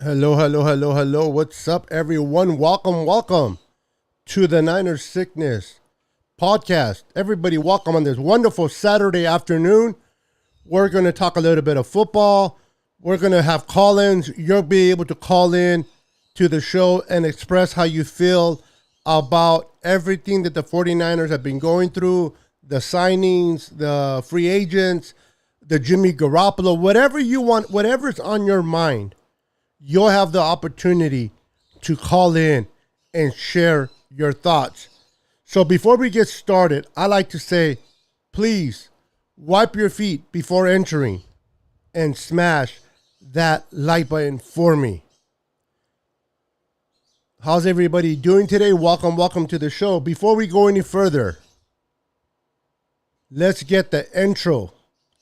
Hello, hello, hello, hello. What's up, everyone? Welcome to the Niners Sickness podcast. Everybody, welcome on this wonderful Saturday afternoon. We're going to talk a little bit of football. We're going to have call-ins. You'll be able to call in to the show and express how you feel about everything that the 49ers have been going through, the signings, the free agents, the Jimmy Garoppolo, whatever you want, whatever's on your mind. You'll have the opportunity to call in and share your thoughts. So before we get started, I like to say, please wipe your feet before entering and smash that like button for me. How's everybody doing today? Welcome to the show. Before we go any further, let's get the intro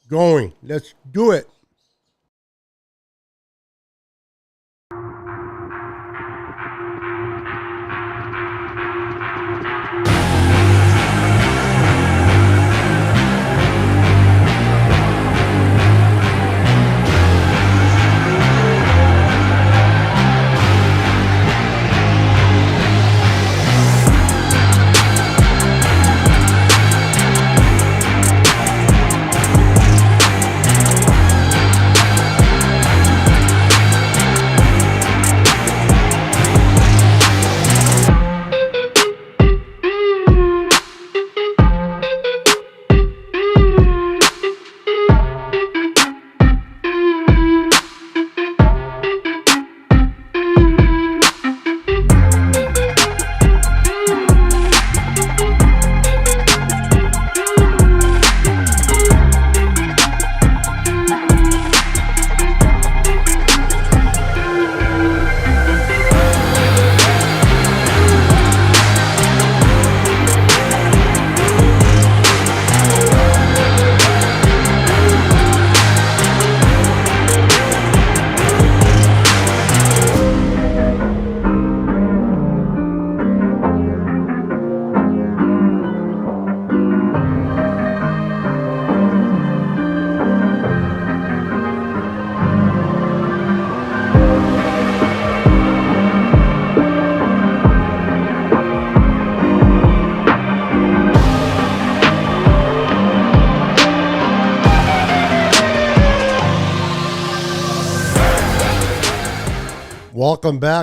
going. Let's do it.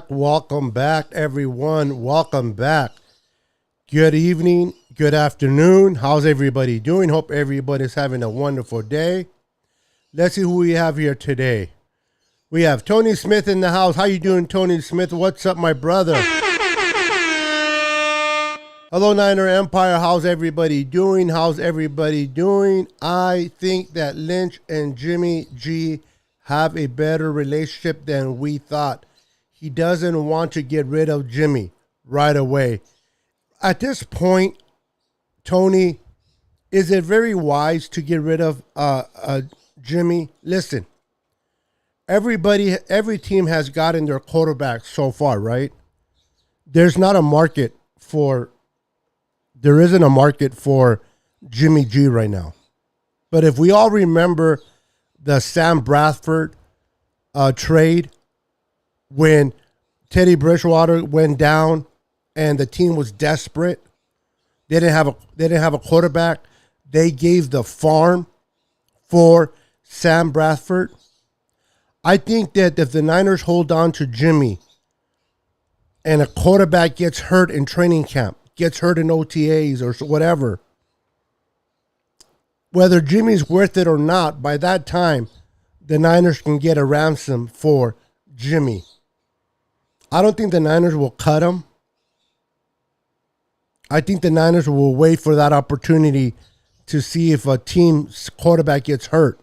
Welcome back, everyone. Welcome back. Good evening, good afternoon. How's everybody doing? Hope everybody's having a wonderful day. Let's see who we have here today. We have Tony Smith in the house. How you doing, Tony Smith? What's up, my brother? Hello, Niner Empire. How's everybody doing? I think that Lynch and Jimmy G have a better relationship than we thought. He doesn't want to get rid of Jimmy right away. At this point, Tony, is it very wise to get rid of Jimmy? Listen, every team has gotten their quarterback so far, right? There isn't a market for Jimmy G right now. But if we all remember the Sam Bradford trade, when Teddy Bridgewater went down and the team was desperate, they didn't have a quarterback. They gave the farm for Sam Bradford. I think that if the Niners hold on to Jimmy and a quarterback gets hurt in training camp, gets hurt in OTAs or whatever, whether Jimmy's worth it or not, by that time, the Niners can get a ransom for Jimmy. I don't think the Niners will cut him. I think the Niners will wait for that opportunity to see if a team's quarterback gets hurt.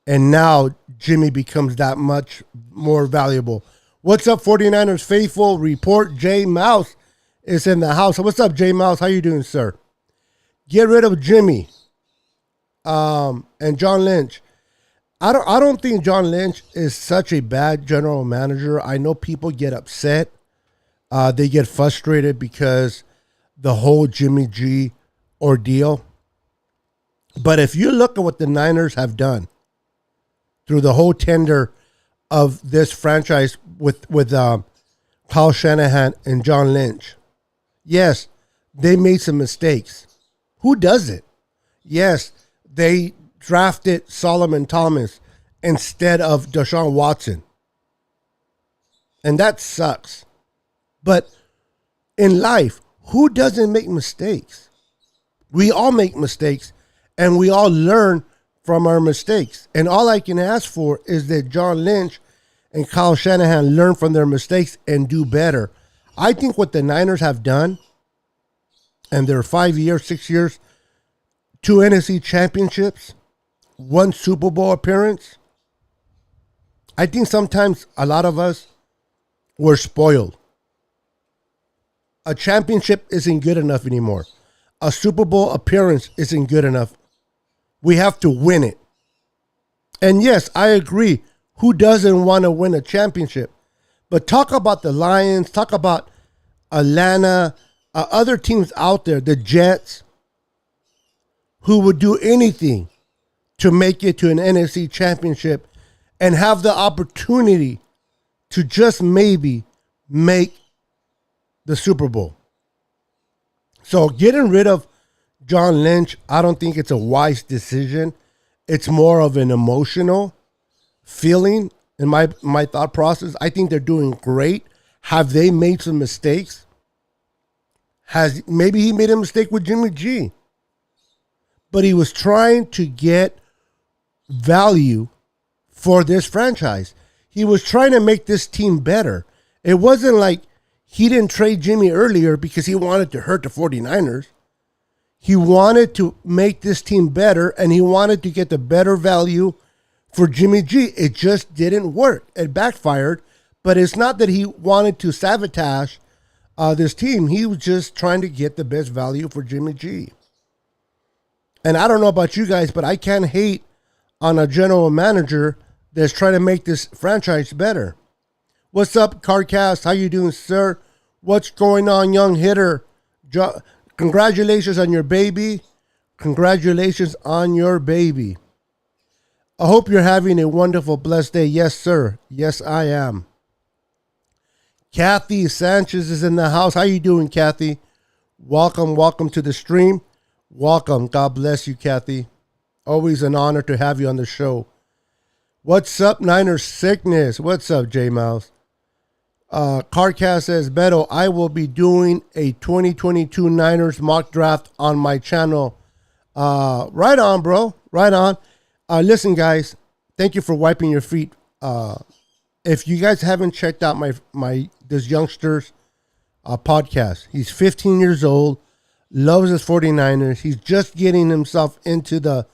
And now Jimmy becomes that much more valuable. What's up, 49ers faithful? Report J Mouse is in the house. What's up, J Mouse? How you doing, sir? Get rid of Jimmy and John Lynch. I don't think John Lynch is such a bad general manager. I know people get upset. They get frustrated because the whole Jimmy G ordeal. But if you look at what the Niners have done through the whole tender of this franchise with Kyle Shanahan and John Lynch. Yes, they made some mistakes. Who does it? Yes, they drafted Solomon Thomas instead of Deshaun Watson. And that sucks. But in life, who doesn't make mistakes? We all make mistakes, and we all learn from our mistakes. And all I can ask for is that John Lynch and Kyle Shanahan learn from their mistakes and do better. I think what the Niners have done, and their 5 years, 6 years, 2 NFC championships, 1 Super Bowl appearance, I think sometimes a lot of us were spoiled. A championship isn't good enough anymore. A Super Bowl appearance isn't good enough. We have to win it. And yes, I agree. Who doesn't want to win a championship? But talk about the Lions, talk about Atlanta, other teams out there, the Jets, who would do anything to make it to an NFC championship and have the opportunity to just maybe make the Super Bowl. So getting rid of John Lynch, I don't think it's a wise decision. It's more of an emotional feeling in my thought process. I think they're doing great. Have they made some mistakes? Maybe he made a mistake with Jimmy G. But he was trying to get value for this franchise. He was trying to make this team better. It wasn't like he didn't trade Jimmy earlier because he wanted to hurt the 49ers. He wanted to make this team better, and he wanted to get the better value for Jimmy G. It just didn't work. It backfired, but it's not that he wanted to sabotage this team. He was just trying to get the best value for Jimmy G. And I don't know about you guys, but I can't hate on a general manager that's trying to make this franchise better. What's up, Cardcast? How you doing, sir? What's going on, young hitter? Congratulations on your baby. Congratulations on your baby. I hope you're having a wonderful, blessed day. Yes, sir. Yes, I am. Kathy Sanchez is in the house. How you doing, Kathy? Welcome to the stream. Welcome. God bless you, Kathy. Always an honor to have you on the show. What's up, Niners Sickness? What's up, J-Mouse? Cardcast says, Beto, I will be doing a 2022 Niners mock draft on my channel. Right on, bro. Right on. Listen, guys, thank you for wiping your feet. If you guys haven't checked out this youngster's podcast, he's 15 years old, loves his 49ers. He's just getting himself into the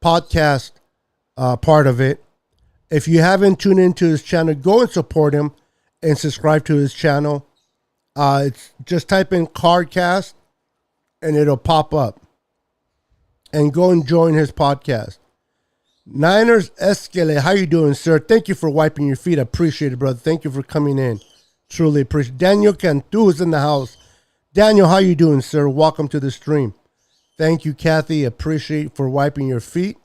podcast part of it. If you haven't tuned into his channel, go and support him and subscribe to his channel. It's just type in Cardcast and it'll pop up. And go and join his podcast. Niners Escalade, how you doing, sir? Thank you for wiping your feet. I appreciate it, brother. Thank you for coming in. Truly appreciate it. Daniel Cantu is in the house. Daniel, how you doing, sir? Welcome to the stream. Thank you, Kathy. Appreciate for wiping your feet.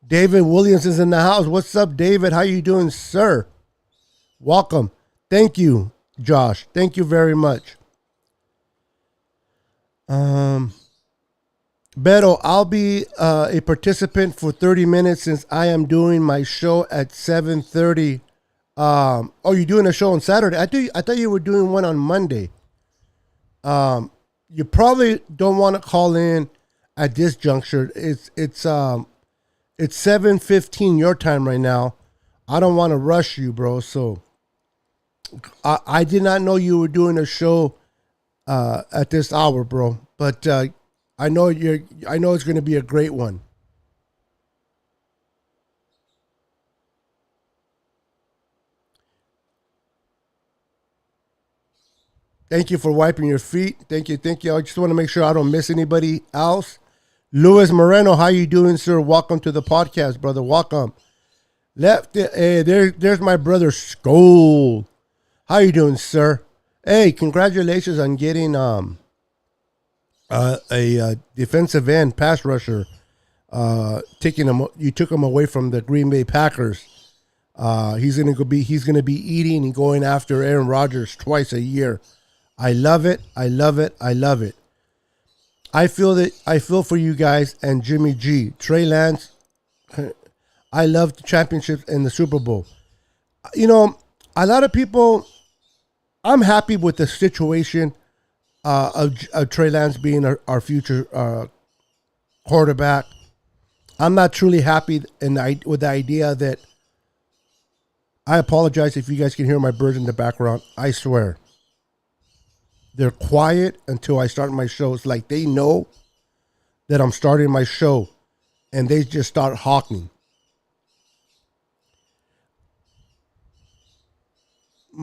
David Williams is in the house. What's up, David? How you doing, sir? Welcome. Thank you, Josh. Thank you very much. Beto, I'll be a participant for 30 minutes since I am doing my show at 7:30. Oh, you're doing a show on Saturday? I thought you were doing one on Monday. You probably don't want to call in at this juncture. It's 7:15 your time right now. I don't want to rush you, bro. So I did not know you were doing a show at this hour, bro. But I know it's going to be a great one. Thank you for wiping your feet. Thank you. I just want to make sure I don't miss anybody else. Luis Moreno, how you doing, sir? Welcome to the podcast, brother. Welcome. There's my brother Skull. How you doing, sir? Hey, congratulations on getting a defensive end pass rusher. You took him away from the Green Bay Packers. He's gonna be eating and going after Aaron Rodgers twice a year. I love it. I love it. I love it. I feel for you guys and Jimmy G. Trey Lance, I love the championships and the Super Bowl. You know, a lot of people, I'm happy with the situation of Trey Lance being our future quarterback. I'm not truly happy with the idea that, I apologize if you guys can hear my birds in the background. I swear. They're quiet until I start my show. It's like they know that I'm starting my show and they just start hawking.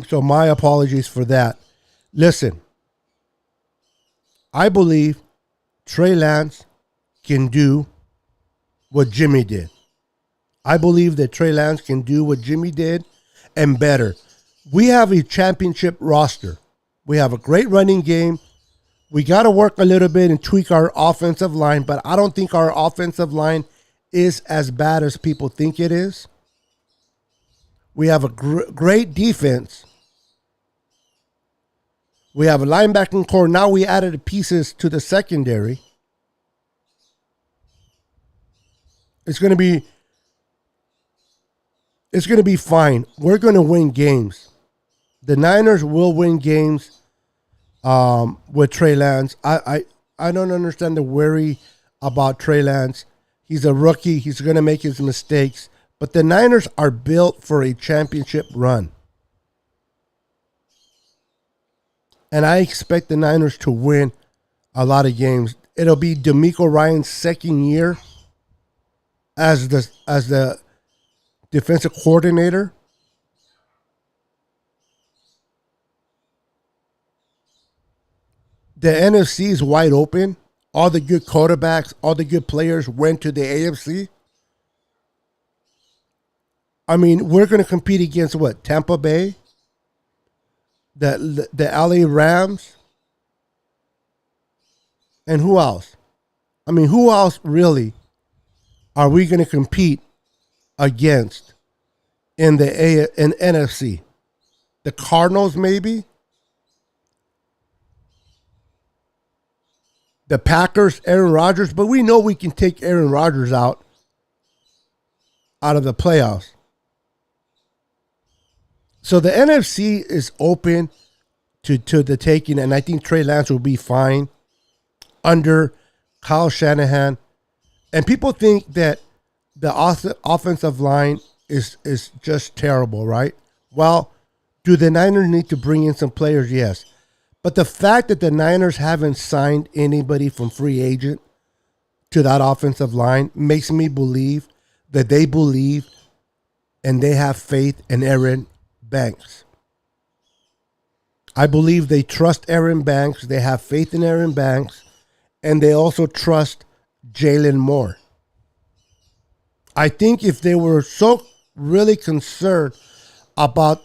So my apologies for that. Listen, I believe Trey Lance can do what Jimmy did. I believe that Trey Lance can do what Jimmy did and better. We have a championship roster. We have a great running game. We got to work a little bit and tweak our offensive line, but I don't think our offensive line is as bad as people think it is. We have a great defense. We have a linebacking core. Now we added pieces to the secondary. It's going to be fine. We're going to win games. The Niners will win games with Trey Lance. I don't understand the worry about Trey Lance. He's a rookie. He's going to make his mistakes. But the Niners are built for a championship run. And I expect the Niners to win a lot of games. It'll be DeMeco Ryans' second year as the defensive coordinator. The NFC is wide open. All the good quarterbacks, all the good players went to the AFC. I mean, we're going to compete against what? Tampa Bay? The LA Rams? And who else? I mean, who else really are we going to compete against in NFC? The Cardinals, maybe? The Packers, Aaron Rodgers, but we know we can take Aaron Rodgers out of the playoffs. So the NFC is open to the taking, and I think Trey Lance will be fine under Kyle Shanahan. And people think that the offensive line is just terrible, right? Well, do the Niners need to bring in some players? Yes. But the fact that the Niners haven't signed anybody from free agent to that offensive line makes me believe that they believe and they have faith in Aaron Banks. I believe they trust Aaron Banks. They have faith in Aaron Banks. And they also trust Jalen Moore. I think if they were so really concerned about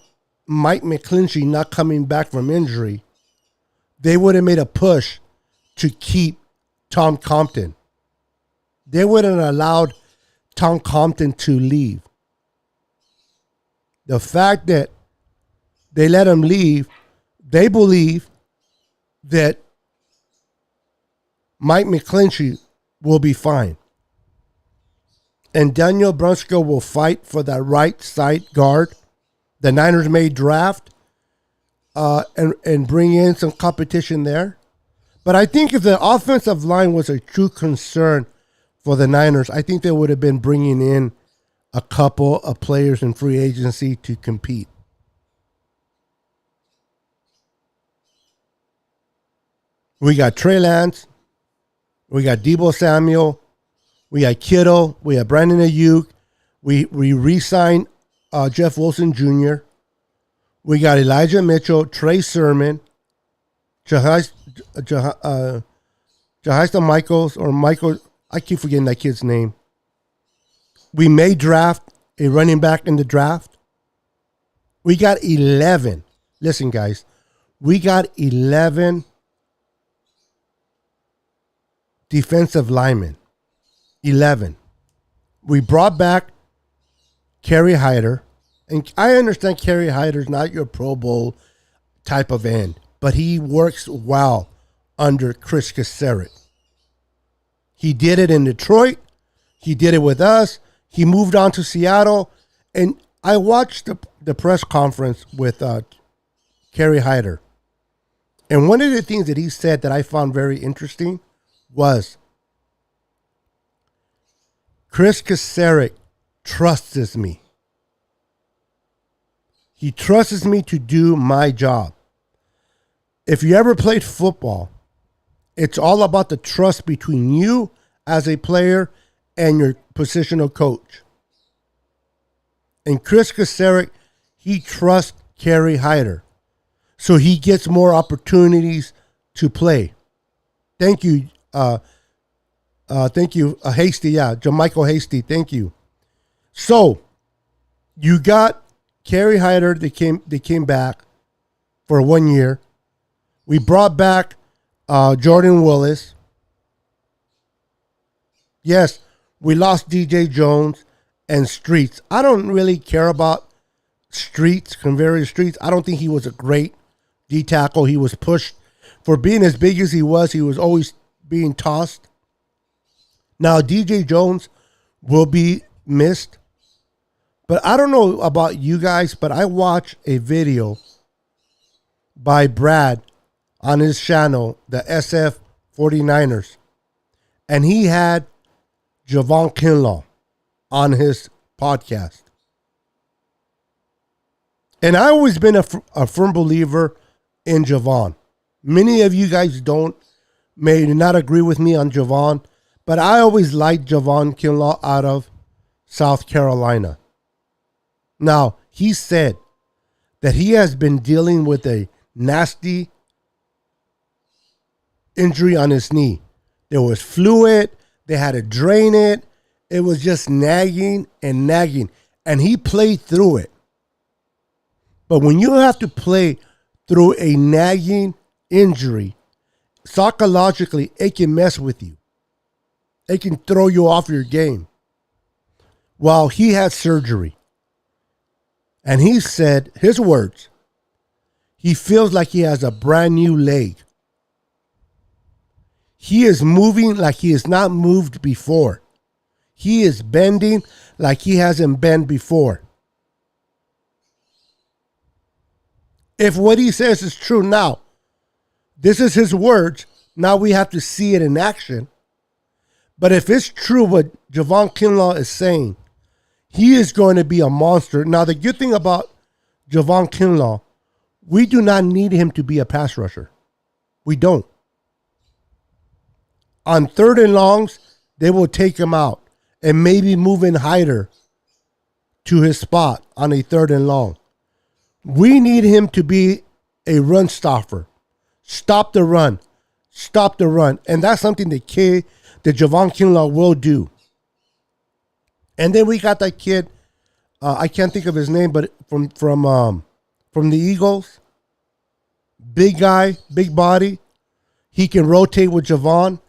Mike McGlinchey not coming back from injury, they would have made a push to keep Tom Compton. They wouldn't have allowed Tom Compton to leave. The fact that they let him leave, they believe that Mike McGlinchey will be fine. And Daniel Brunskill will fight for that right side guard. The Niners may draft and bring in some competition there. But I think if the offensive line was a true concern for the Niners, I think they would have been bringing in a couple of players in free agency to compete. We got Trey Lance. We got Deebo Samuel. We got Kittle. We have Brandon Ayuk. We re-signed Jeff Wilson Jr. We got Elijah Mitchell, Trey Sermon, Jahista Michaels, or Michael. I keep forgetting that kid's name. We may draft a running back in the draft. We got 11. Listen, guys. We got 11 defensive linemen. 11. We brought back Kerry Hyder, And I understand Kerry Hyder's not your Pro Bowl type of end, but he works well under Chris Kaserik. He did it in Detroit. He did it with us. He moved on to Seattle. And I watched the press conference with Kerry Hyder. And one of the things that he said that I found very interesting was Chris Kaserik trusts me. He trusts me to do my job. If you ever played football, it's all about the trust between you as a player and your positional coach. And Chris Kaserik, he trusts Kerry Hyder. So he gets more opportunities to play. Thank you. Thank you. Hasty, yeah. Jermichael Hasty, thank you. So you got Kerry Hyder, they came back for 1 year. We brought back Jordan Willis. Yes, we lost DJ Jones and Streets. I don't really care about Streets, Conveyor Streets. I don't think he was a great D tackle. He was pushed for being as big as he was always being tossed. Now, DJ Jones will be missed. But I don't know about you guys, but I watched a video by Brad on his channel, the SF 49ers. And he had Javon Kinlaw on his podcast. And I've always been a firm believer in Javon. Many of you guys may not agree with me on Javon, but I always liked Javon Kinlaw out of South Carolina. Now, he said that he has been dealing with a nasty injury on his knee. There was fluid. They had to drain it. It was just nagging and nagging. And he played through it. But when you have to play through a nagging injury, psychologically, it can mess with you. It can throw you off your game. Well, he had surgery. And he said, his words, he feels like he has a brand new leg. He is moving like he has not moved before. He is bending like he hasn't bent before. If what he says is true now, this is his words. Now we have to see it in action. But if it's true what Javon Kinlaw is saying, he is going to be a monster. Now, the good thing about Javon Kinlaw, we do not need him to be a pass rusher. We don't. On 3rd and longs, they will take him out and maybe move in Hyder to his spot on a 3rd and long. We need him to be a run stopper. Stop the run. Stop the run. And that's something that Javon Kinlaw will do. And then we got that kid, I can't think of his name, but from the Eagles. Big guy, big body. He can rotate with Javon.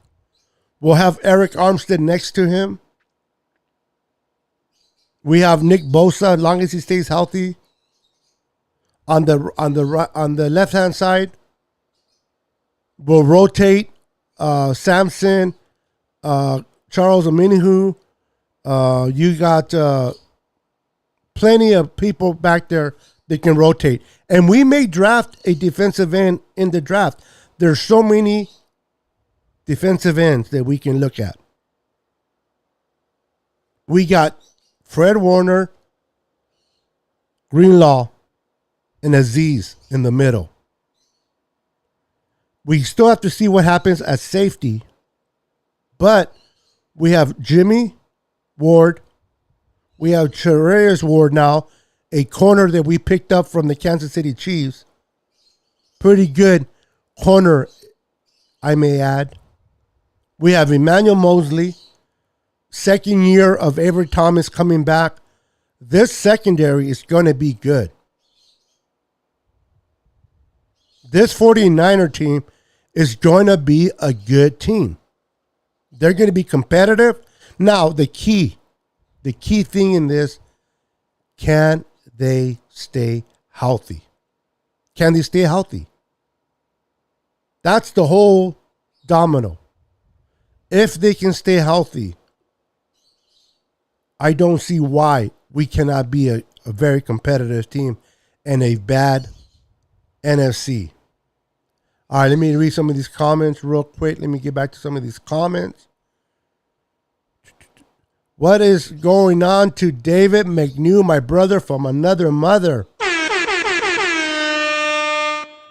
We'll have Eric Armstead next to him. We have Nick Bosa, as long as he stays healthy. On the left hand side, we'll rotate Samson, Charles Omenihu. You got plenty of people back there that can rotate. And we may draft a defensive end in the draft. There's so many defensive ends that we can look at. We got Fred Warner, Greenlaw, and Aziz in the middle. We still have to see what happens at safety. But we have Jimmy Ward. We have Charvarius Ward now, a corner that we picked up from the Kansas City Chiefs. Pretty good corner, I may add. We have Emmanuel Mosley, 2nd year of Avery Thomas coming back. This secondary is going to be good. This 49er team is going to be a good team. They're going to be competitive. Now, the key thing in this, can they stay healthy? Can they stay healthy? That's the whole domino. If they can stay healthy, I don't see why we cannot be a very competitive team and a bad NFC. All right, let me read some of these comments real quick. Let me get back to some of these comments. What is going on to David McNew, my brother from another mother?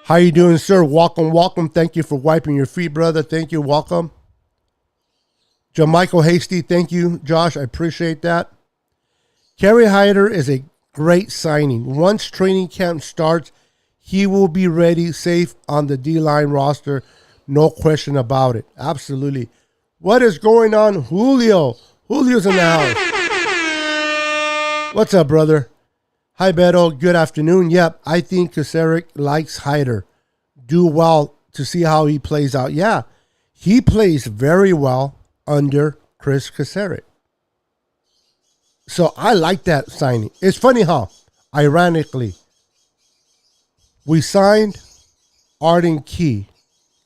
How you doing, sir? Welcome, welcome. Thank you for wiping your feet, brother. Thank you. Welcome. Jamichael Hasty, thank you, Josh. I appreciate that. Kerry Hyder is a great signing. Once training camp starts, he will be ready, safe on the D-line roster. No question about it. Absolutely. What is going on, Julio? Julio's in the house. What's up, brother? Hi, Beto. Good afternoon. Yep, I think Kocurek likes Hyder. Do well to see how he plays out. Yeah, he plays very well under Chris Kocurek. So I like that signing. It's funny how, ironically, we signed Arden Key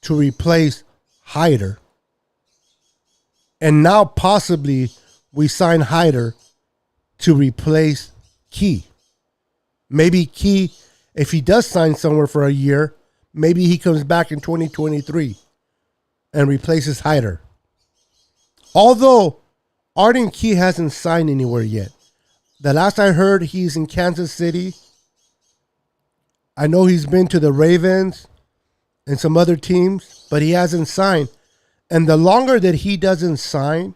to replace Hyder. And now possibly we sign Hyder to replace Key. Maybe Key, if he does sign somewhere for a year, maybe he comes back in 2023 and replaces Hyder. Although Arden Key hasn't signed anywhere yet. The last I heard, he's in Kansas City. I know he's been to the Ravens and some other teams, but he hasn't signed. And the longer that he doesn't sign,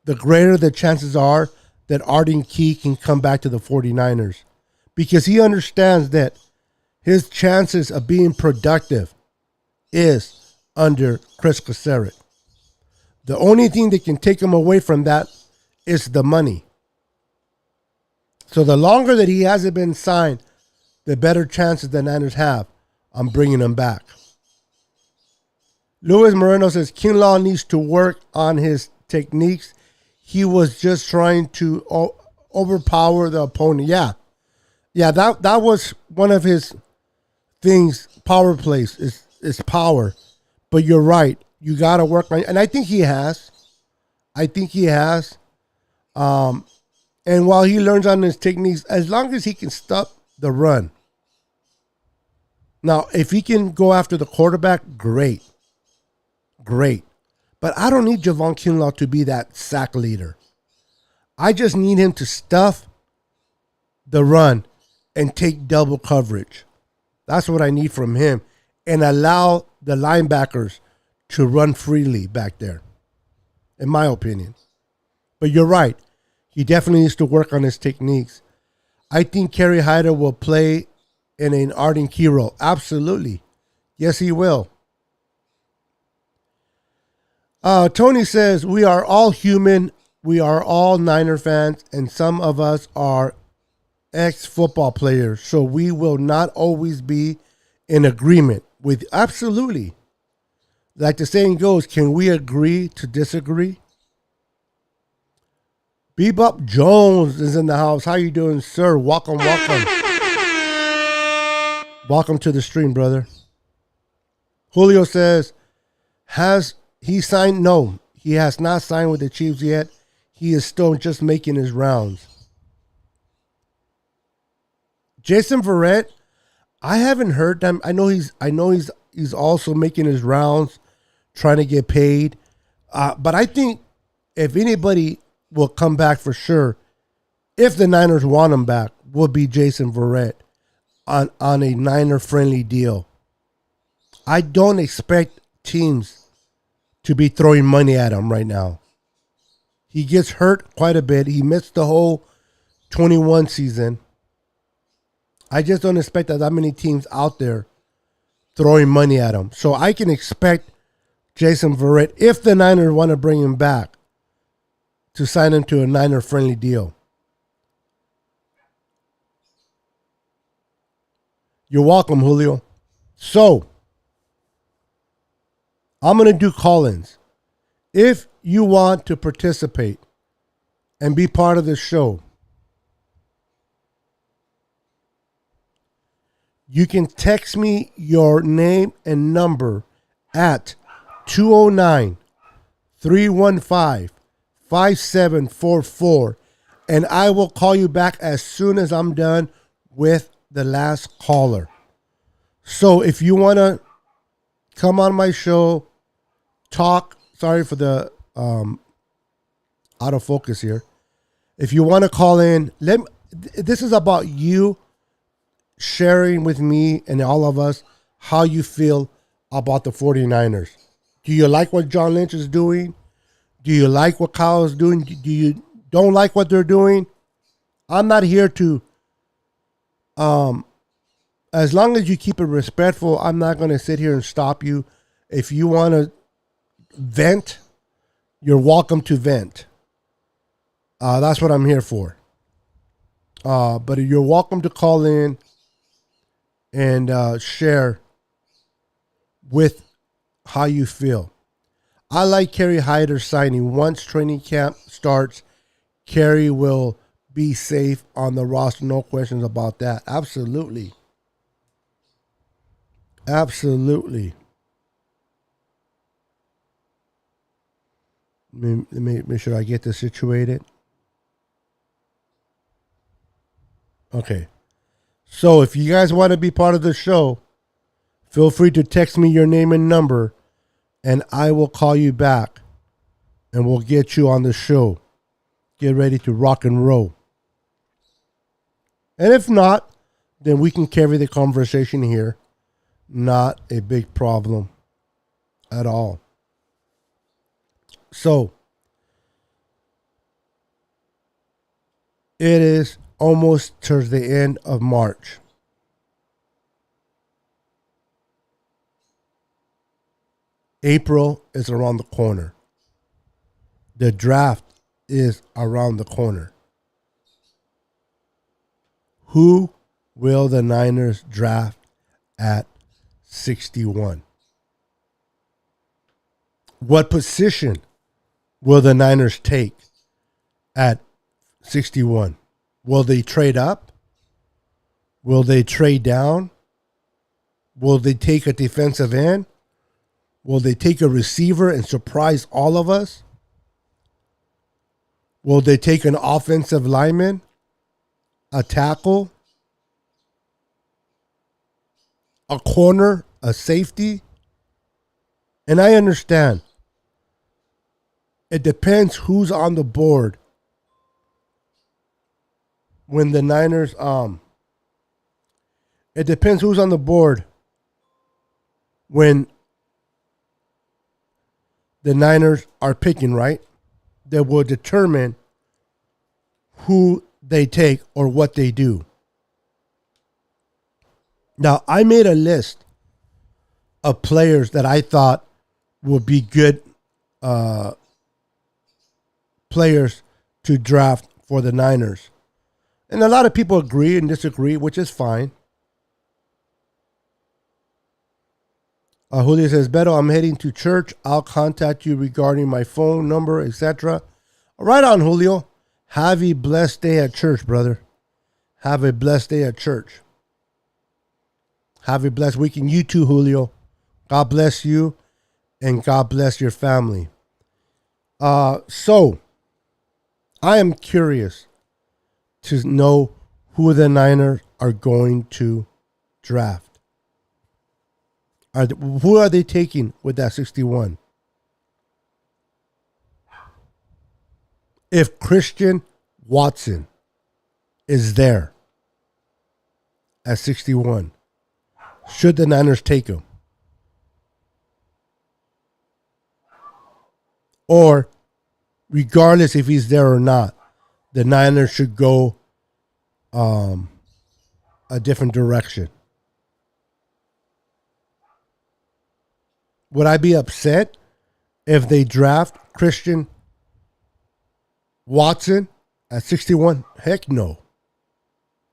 the greater the chances are that Arden Key can come back to the 49ers. Because he understands that his chances of being productive is under Chris Kocurek. The only thing that can take him away from that is the money. So the longer that he hasn't been signed, the better chances the Niners have on bringing him back. Luis Moreno says Kinlaw needs to work on his techniques. He was just trying to overpower the opponent. Yeah, that was one of his things. Power plays is power. But you're right. You got to work on it. And I think he has. And while he learns on his techniques, as long as he can stop the run. Now, if he can go after the quarterback, great. But I don't need Javon Kinlaw to be that sack leader. I just need him to stuff the run and take double coverage. That's what I need from him. And allow the linebackers to run freely back there, in my opinion. But you're right. He definitely needs to work on his techniques. I think Kerry Hyder will play in an Arden Key role. Absolutely. Yes, he will. Tony says, we are all human. We are all Niner fans, and some of us are ex-football players, so we will not always be in agreement with. Absolutely. Like the saying goes, can we agree to disagree? Bebop Jones is in the house. How you doing, sir? Welcome. Welcome to the stream, brother. Julio says, has he signed? No, he has not signed with the Chiefs yet. He is still just making his rounds. Jason Verrett, I haven't heard them. I know he's also making his rounds, trying to get paid. But I think if anybody will come back for sure, if the Niners want him back, will be Jason Verrett on a Niner-friendly deal. I don't expect teams to be throwing money at him right now. He gets hurt quite a bit. He missed the whole 21 season. I just don't expect that many teams out there throwing money at him. So I can expect Jason Verrett, if the Niners want to bring him back, to sign him to a Niner-friendly deal. You're welcome, Julio. So, I'm going to do call-ins. If you want to participate and be part of the show, You can text me your name and number at 209 315 5744, and I will call you back as soon as I'm done with the last caller. So if you want to come on my show, talk, sorry for the out of focus here. If you want to call in, this is about you sharing with me and all of us how you feel about the 49ers. Do you like what John Lynch is doing? Do you like what Kyle is doing? Do you don't like what they're doing? I'm not here to, as long as you keep it respectful, I'm not going to sit here and stop you. If you want to vent, you're welcome to vent. That's what I'm here for. But you're welcome to call in and share with how you feel. I like Kerry Hyder signing. Once training camp starts, Kerry will be safe on the roster. No questions about that. Absolutely. Absolutely. Let me make sure I get this situated. Okay. So if you guys want to be part of the show, feel free to text me your name and number, and I will call you back, and we'll get you on the show. Get ready to rock and roll. And if not, then we can carry the conversation here. Not a big problem at all. So, it is almost towards the end of March. April is around the corner. The draft is around the corner. Who will the Niners draft at 61? What position will the Niners take at 61? Will they trade up? Will they trade down? Will they take a defensive end? Will they take a receiver and surprise all of us? Will they take an offensive lineman, a tackle, a corner, a safety? And I understand. It depends who's on the board when the Niners, it depends who's on the board when the Niners are picking, right? That will determine who they take or what they do. Now, I made a list of players that I thought would be good players to draft for the Niners. And a lot of people agree and disagree, which is fine. Julio says, Beto, I'm heading to church. I'll contact you regarding my phone number, etc. Right on, Julio. Have a blessed day at church, brother. Have a blessed day at church. Have a blessed weekend. You too, Julio. God bless you, and God bless your family. So, I am curious to know who the Niners are going to draft. Who are they taking with that 61? If Christian Watson is there at 61, should the Niners take him? Or, regardless if he's there or not, the Niners should go a different direction. Would I be upset if they draft Christian Watson at 61? Heck no.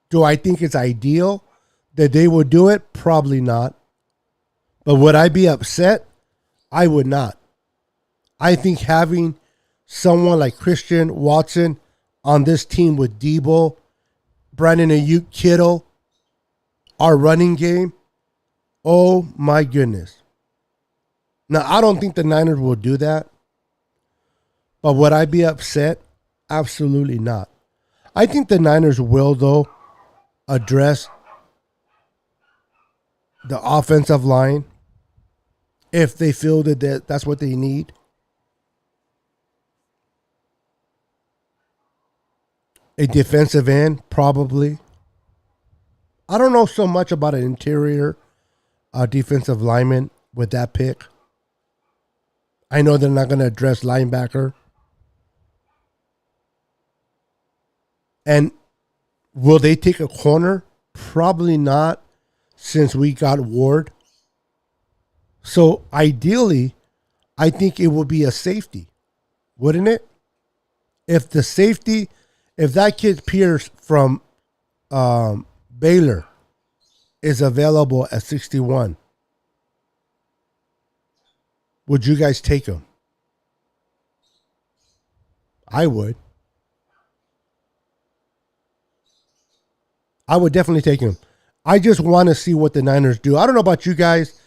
Do I think it's ideal that they would do it? Probably not. But would I be upset? I would not. I think having someone like Christian Watson on this team with Debo, Brandon Ayuk, Kittle, our running game, oh my goodness. Now, I don't think the Niners will do that. But would I be upset? Absolutely not. I think the Niners will, though, address the offensive line if they feel that that's what they need. A defensive end, probably. I don't know so much about an interior defensive lineman with that pick. I know they're not going to address linebacker. And will they take a corner? Probably not, since we got Ward. So ideally, I think it would be a safety, wouldn't it? If that kid Pierce from Baylor is available at 61, would you guys take him? I would. I would definitely take him. I just want to see what the Niners do. I don't know about you guys,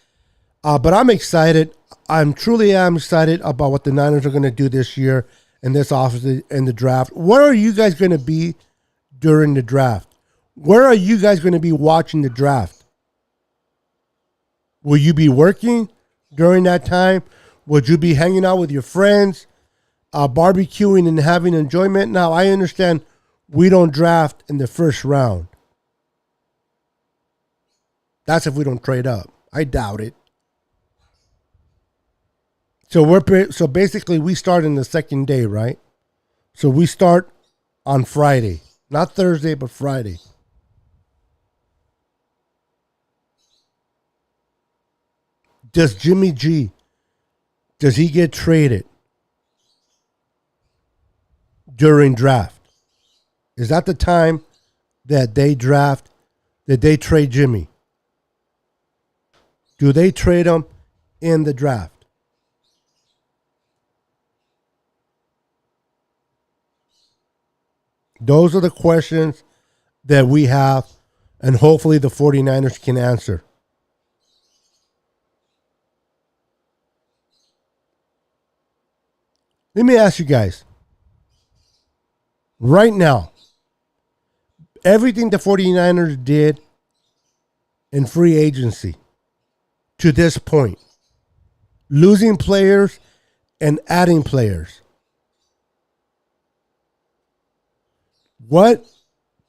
but I'm excited. I'm truly excited about what the Niners are going to do this year in this offseason in the draft. Where are you guys going to be during the draft? Where are you guys going to be watching the draft? Will you be working during that time? Would you be hanging out with your friends, barbecuing and having enjoyment? Now, I understand we don't draft in the first round. That's if we don't trade up. I doubt it. So basically we start in the second day, right? So we start on Friday. Not Thursday, but Friday. Does Jimmy G, does he get traded during draft? Is that the time that they trade Jimmy? Do they trade him in the draft? Those are the questions that we have, and hopefully the 49ers can answer. Let me ask you guys. Right now, everything the 49ers did in free agency to this point, losing players and adding players, what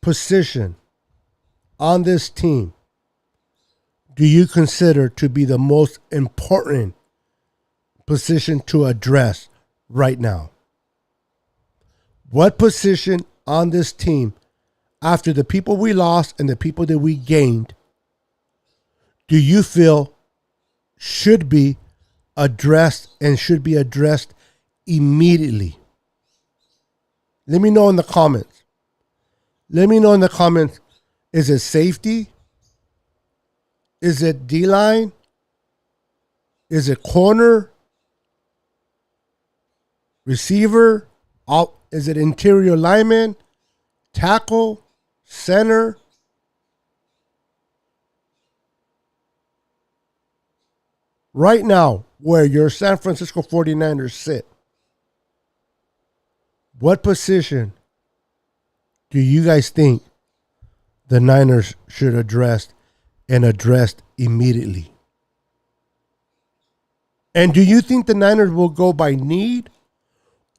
position on this team do you consider to be the most important position to address right now? What position on this team, after the people we lost and the people that we gained, do you feel should be addressed and should be addressed immediately? Let me know in the comments. Is it safety? Is it D-line? Is it corner? Receiver? Is it interior lineman? Tackle? Center? Right now, where your San Francisco 49ers sit, what position do you guys think the Niners should address and addressed immediately? And do you think the Niners will go by need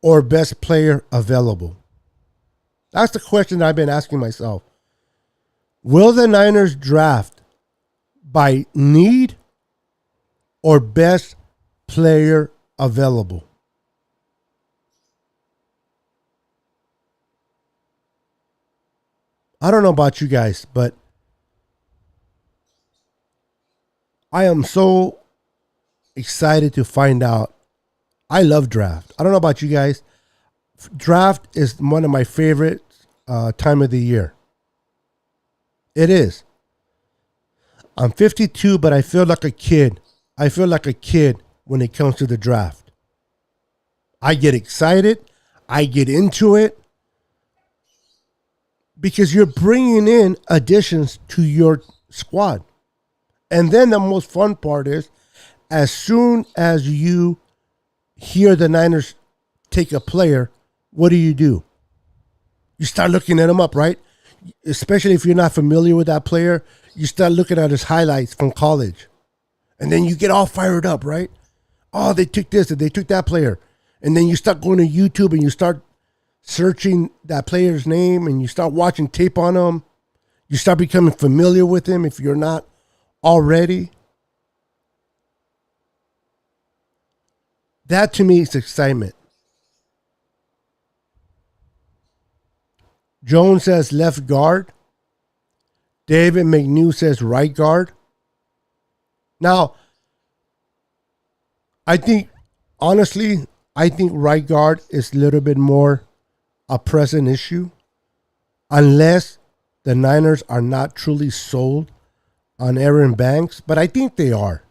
or best player available? That's the question I've been asking myself. Will the Niners draft by need or best player available? I don't know about you guys, but I am so excited to find out. I love draft. I don't know about you guys. Draft is one of my favorite time of the year. It is. I'm 52, but I feel like a kid. I feel like a kid when it comes to the draft. I get excited. I get into it because you're bringing in additions to your squad. And then the most fun part is, as soon as you hear the Niners take a player, what do? You start looking at him up, right? Especially if you're not familiar with that player, you start looking at his highlights from college. And then you get all fired up, right? Oh, they took this and they took that player. And then you start going to YouTube and you start searching that player's name and you start watching tape on him. You start becoming familiar with him if you're not already. That to me is excitement. Jones says left guard. David McNew says right guard. Now, honestly, I think right guard is a little bit more a present issue unless the Niners are not truly sold on Aaron Banks, but I think they are.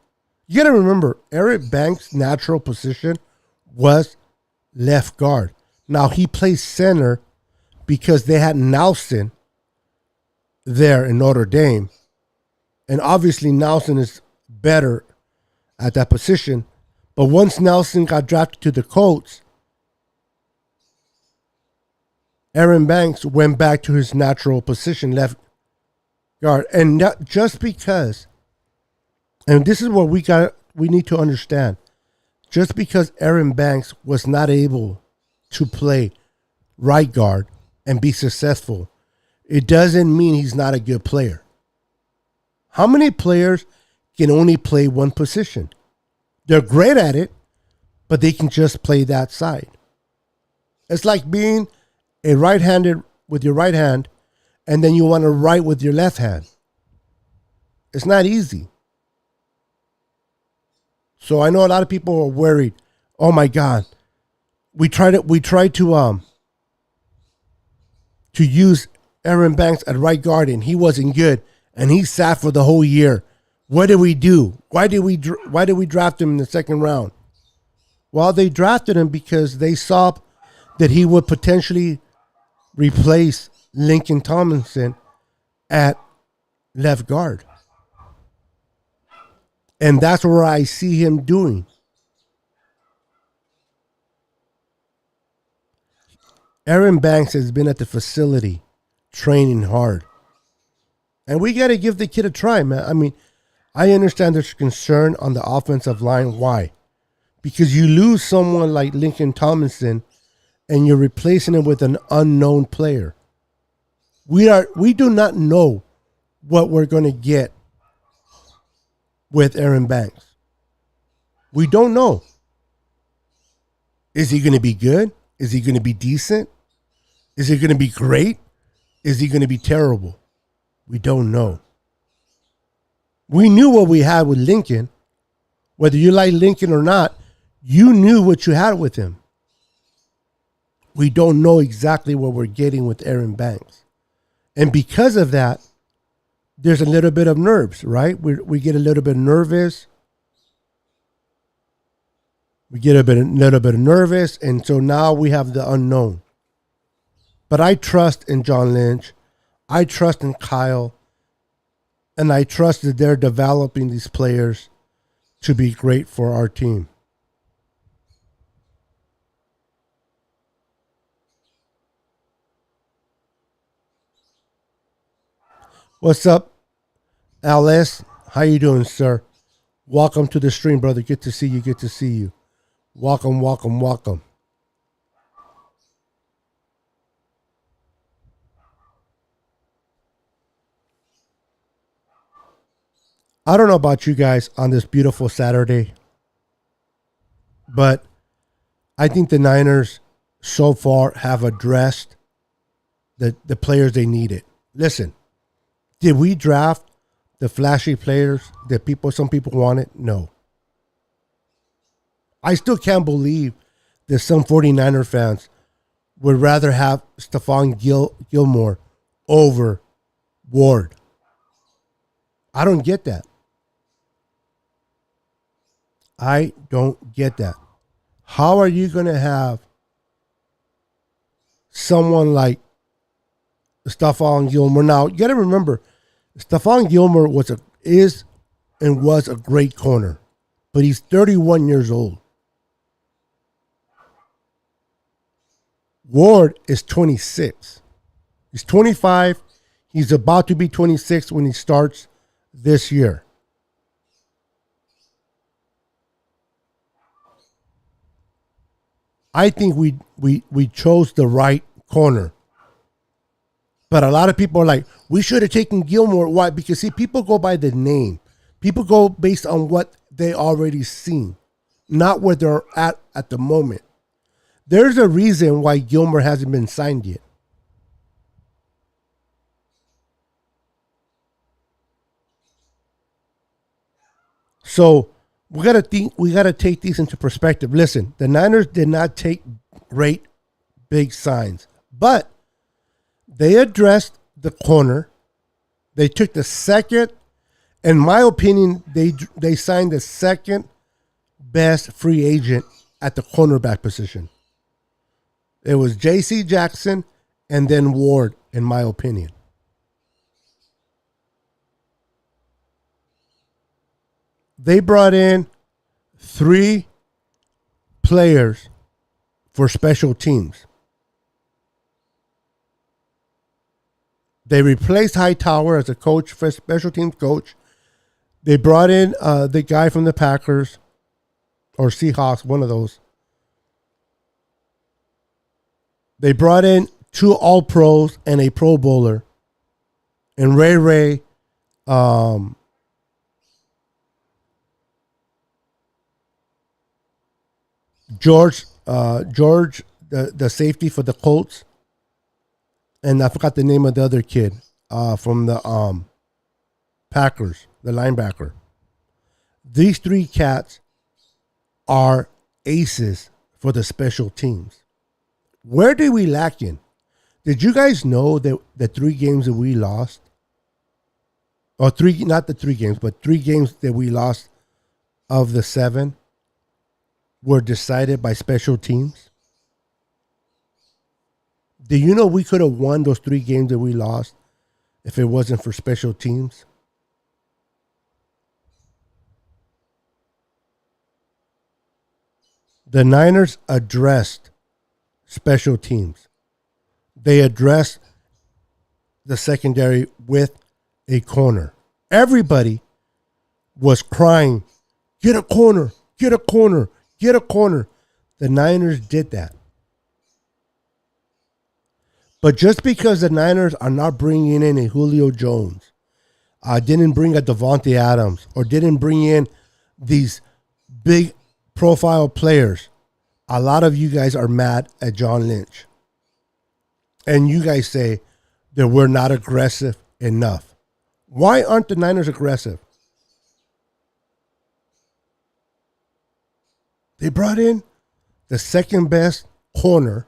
You got to remember, Aaron Banks' natural position was left guard. Now, he plays center because they had Nelson there in Notre Dame. And obviously, Nelson is better at that position. But once Nelson got drafted to the Colts, Aaron Banks went back to his natural position, left guard. And just because, and this is what we need to understand, just because Aaron Banks was not able to play right guard and be successful, it doesn't mean he's not a good player. How many players can only play one position? They're great at it, but they can just play that side. It's like being a right-handed with your right hand, and then you want to write with your left hand. It's not easy. So I know a lot of people are worried. Oh my God, we tried to use Aaron Banks at right guard, and he wasn't good, and he sat for the whole year. What did we do? Why did we draft him in the second round? Well, they drafted him because they saw that he would potentially replace Lincoln Tomlinson at left guard. And that's where I see him doing. Aaron Banks has been at the facility training hard. And we got to give the kid a try, man. I mean, I understand there's concern on the offensive line. Why? Because you lose someone like Lincoln Tomlinson and you're replacing him with an unknown player. We do not know what we're going to get with Aaron Banks. We don't know. Is he going to be good? Is he going to be decent? Is he going to be great? Is he going to be terrible? We don't know. We knew what we had with Lincoln. Whether you like Lincoln or not, you knew what you had with him. We don't know exactly what we're getting with Aaron Banks. And because of that, there's a little bit of nerves, right? We get a little bit nervous. We get a little bit nervous, and so now we have the unknown. But I trust in John Lynch. I trust in Kyle. And I trust that they're developing these players to be great for our team. What's up, LS? How you doing, sir? Welcome to the stream, brother. Good to see you. Good to see you. Welcome, welcome, welcome. I don't know about you guys on this beautiful Saturday, but I think the Niners so far have addressed the players they needed. Listen, did we draft the flashy players that some people wanted? No. I still can't believe that some 49er fans would rather have Stephon Gilmore over Ward. I don't get that. I don't get that. How are you going to have someone like Stephon Gilmore? Now, you got to remember, Stephon Gilmore was a great corner, but he's 31 years old. Ward is 26. He's 25. He's about to be 26 when he starts this year. I think we chose the right corner. But a lot of people are like, we should have taken Gilmore. Why? Because, see, people go by the name. People go based on what they already seen, not where they're at the moment. There's a reason why Gilmore hasn't been signed yet. So we gotta take these into perspective. Listen, the Niners did not take great big signs, but they addressed the corner. They took the second, in my opinion, they signed the second best free agent at the cornerback position. It was J.C. Jackson and then Ward, in my opinion. They brought in 3 players for special teams. They replaced Hightower as a coach, for special teams coach. They brought in the guy from the Packers or Seahawks, one of those. They brought in 2 All-Pros and a Pro Bowler. And Ray, George, the safety for the Colts. And I forgot the name of the other kid from the Packers, the linebacker. These 3 cats are aces for the special teams. Where did we lack in? Did you guys know that the 3 games that we lost, or 3, not the 3 games, but 3 games that we lost of the 7 were decided by special teams? Do you know we could have won those 3 games that we lost if it wasn't for special teams? The Niners addressed special teams. They addressed the secondary with a corner. Everybody was crying, get a corner, get a corner, get a corner. The Niners did that. But just because the Niners are not bringing in a Julio Jones, didn't bring a Devontae Adams, or didn't bring in these big profile players, a lot of you guys are mad at John Lynch. And you guys say that we're not aggressive enough. Why aren't the Niners aggressive? They brought in the second best corner.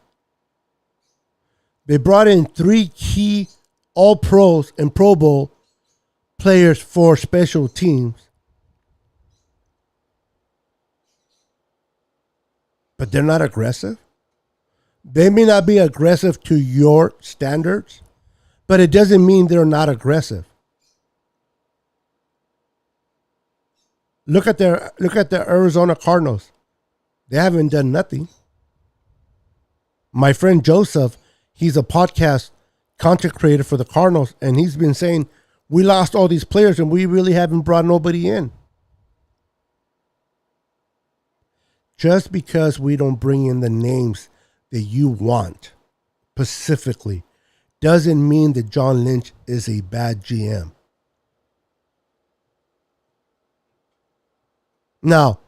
They brought in 3 key All-Pros and Pro Bowl players for special teams. But they're not aggressive. They may not be aggressive to your standards, but it doesn't mean they're not aggressive. Look at the Arizona Cardinals. They haven't done nothing. My friend Joseph, he's a podcast content creator for the Cardinals, and he's been saying, we lost all these players and we really haven't brought nobody in. Just because we don't bring in the names that you want specifically doesn't mean that John Lynch is a bad GM. Now,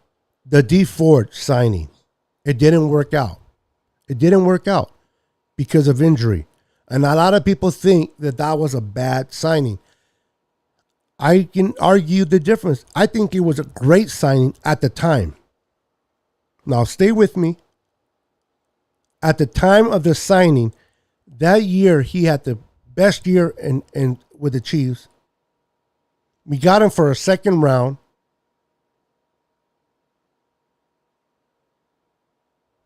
the Dee Ford signing, it didn't work out. It didn't work out because of injury. And a lot of people think that that was a bad signing. I can argue the difference. I think it was a great signing at the time. Now, stay with me. At the time of the signing, that year he had the best year in with the Chiefs. We got him for a second round.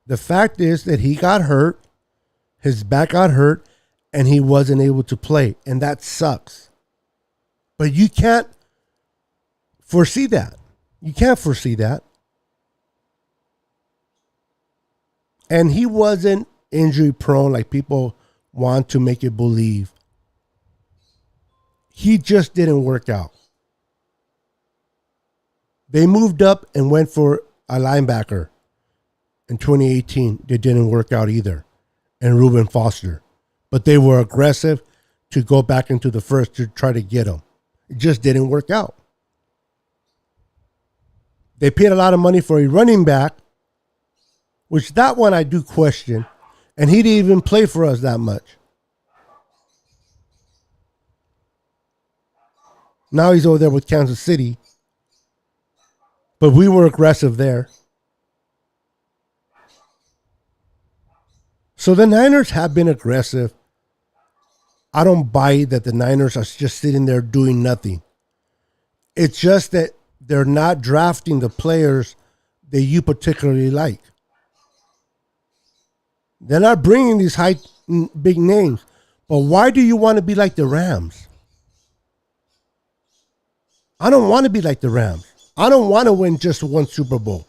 The fact is that he got hurt, his back got hurt, and he wasn't able to play, and that sucks. But you can't foresee that. You can't foresee that. And he wasn't injury prone like people want to make it believe. He just didn't work out. They moved up and went for a linebacker in 2018. It didn't work out either. And Reuben Foster. But they were aggressive to go back into the first to try to get him. It just didn't work out. They paid a lot of money for a running back, which that one I do question. And he didn't even play for us that much. Now he's over there with Kansas City. But we were aggressive there. So the Niners have been aggressive. I don't buy that the Niners are just sitting there doing nothing. It's just that they're not drafting the players that you particularly like. They're not bringing these big names. But why do you want to be like the Rams? I don't want to be like the Rams. I don't want to win just one Super Bowl.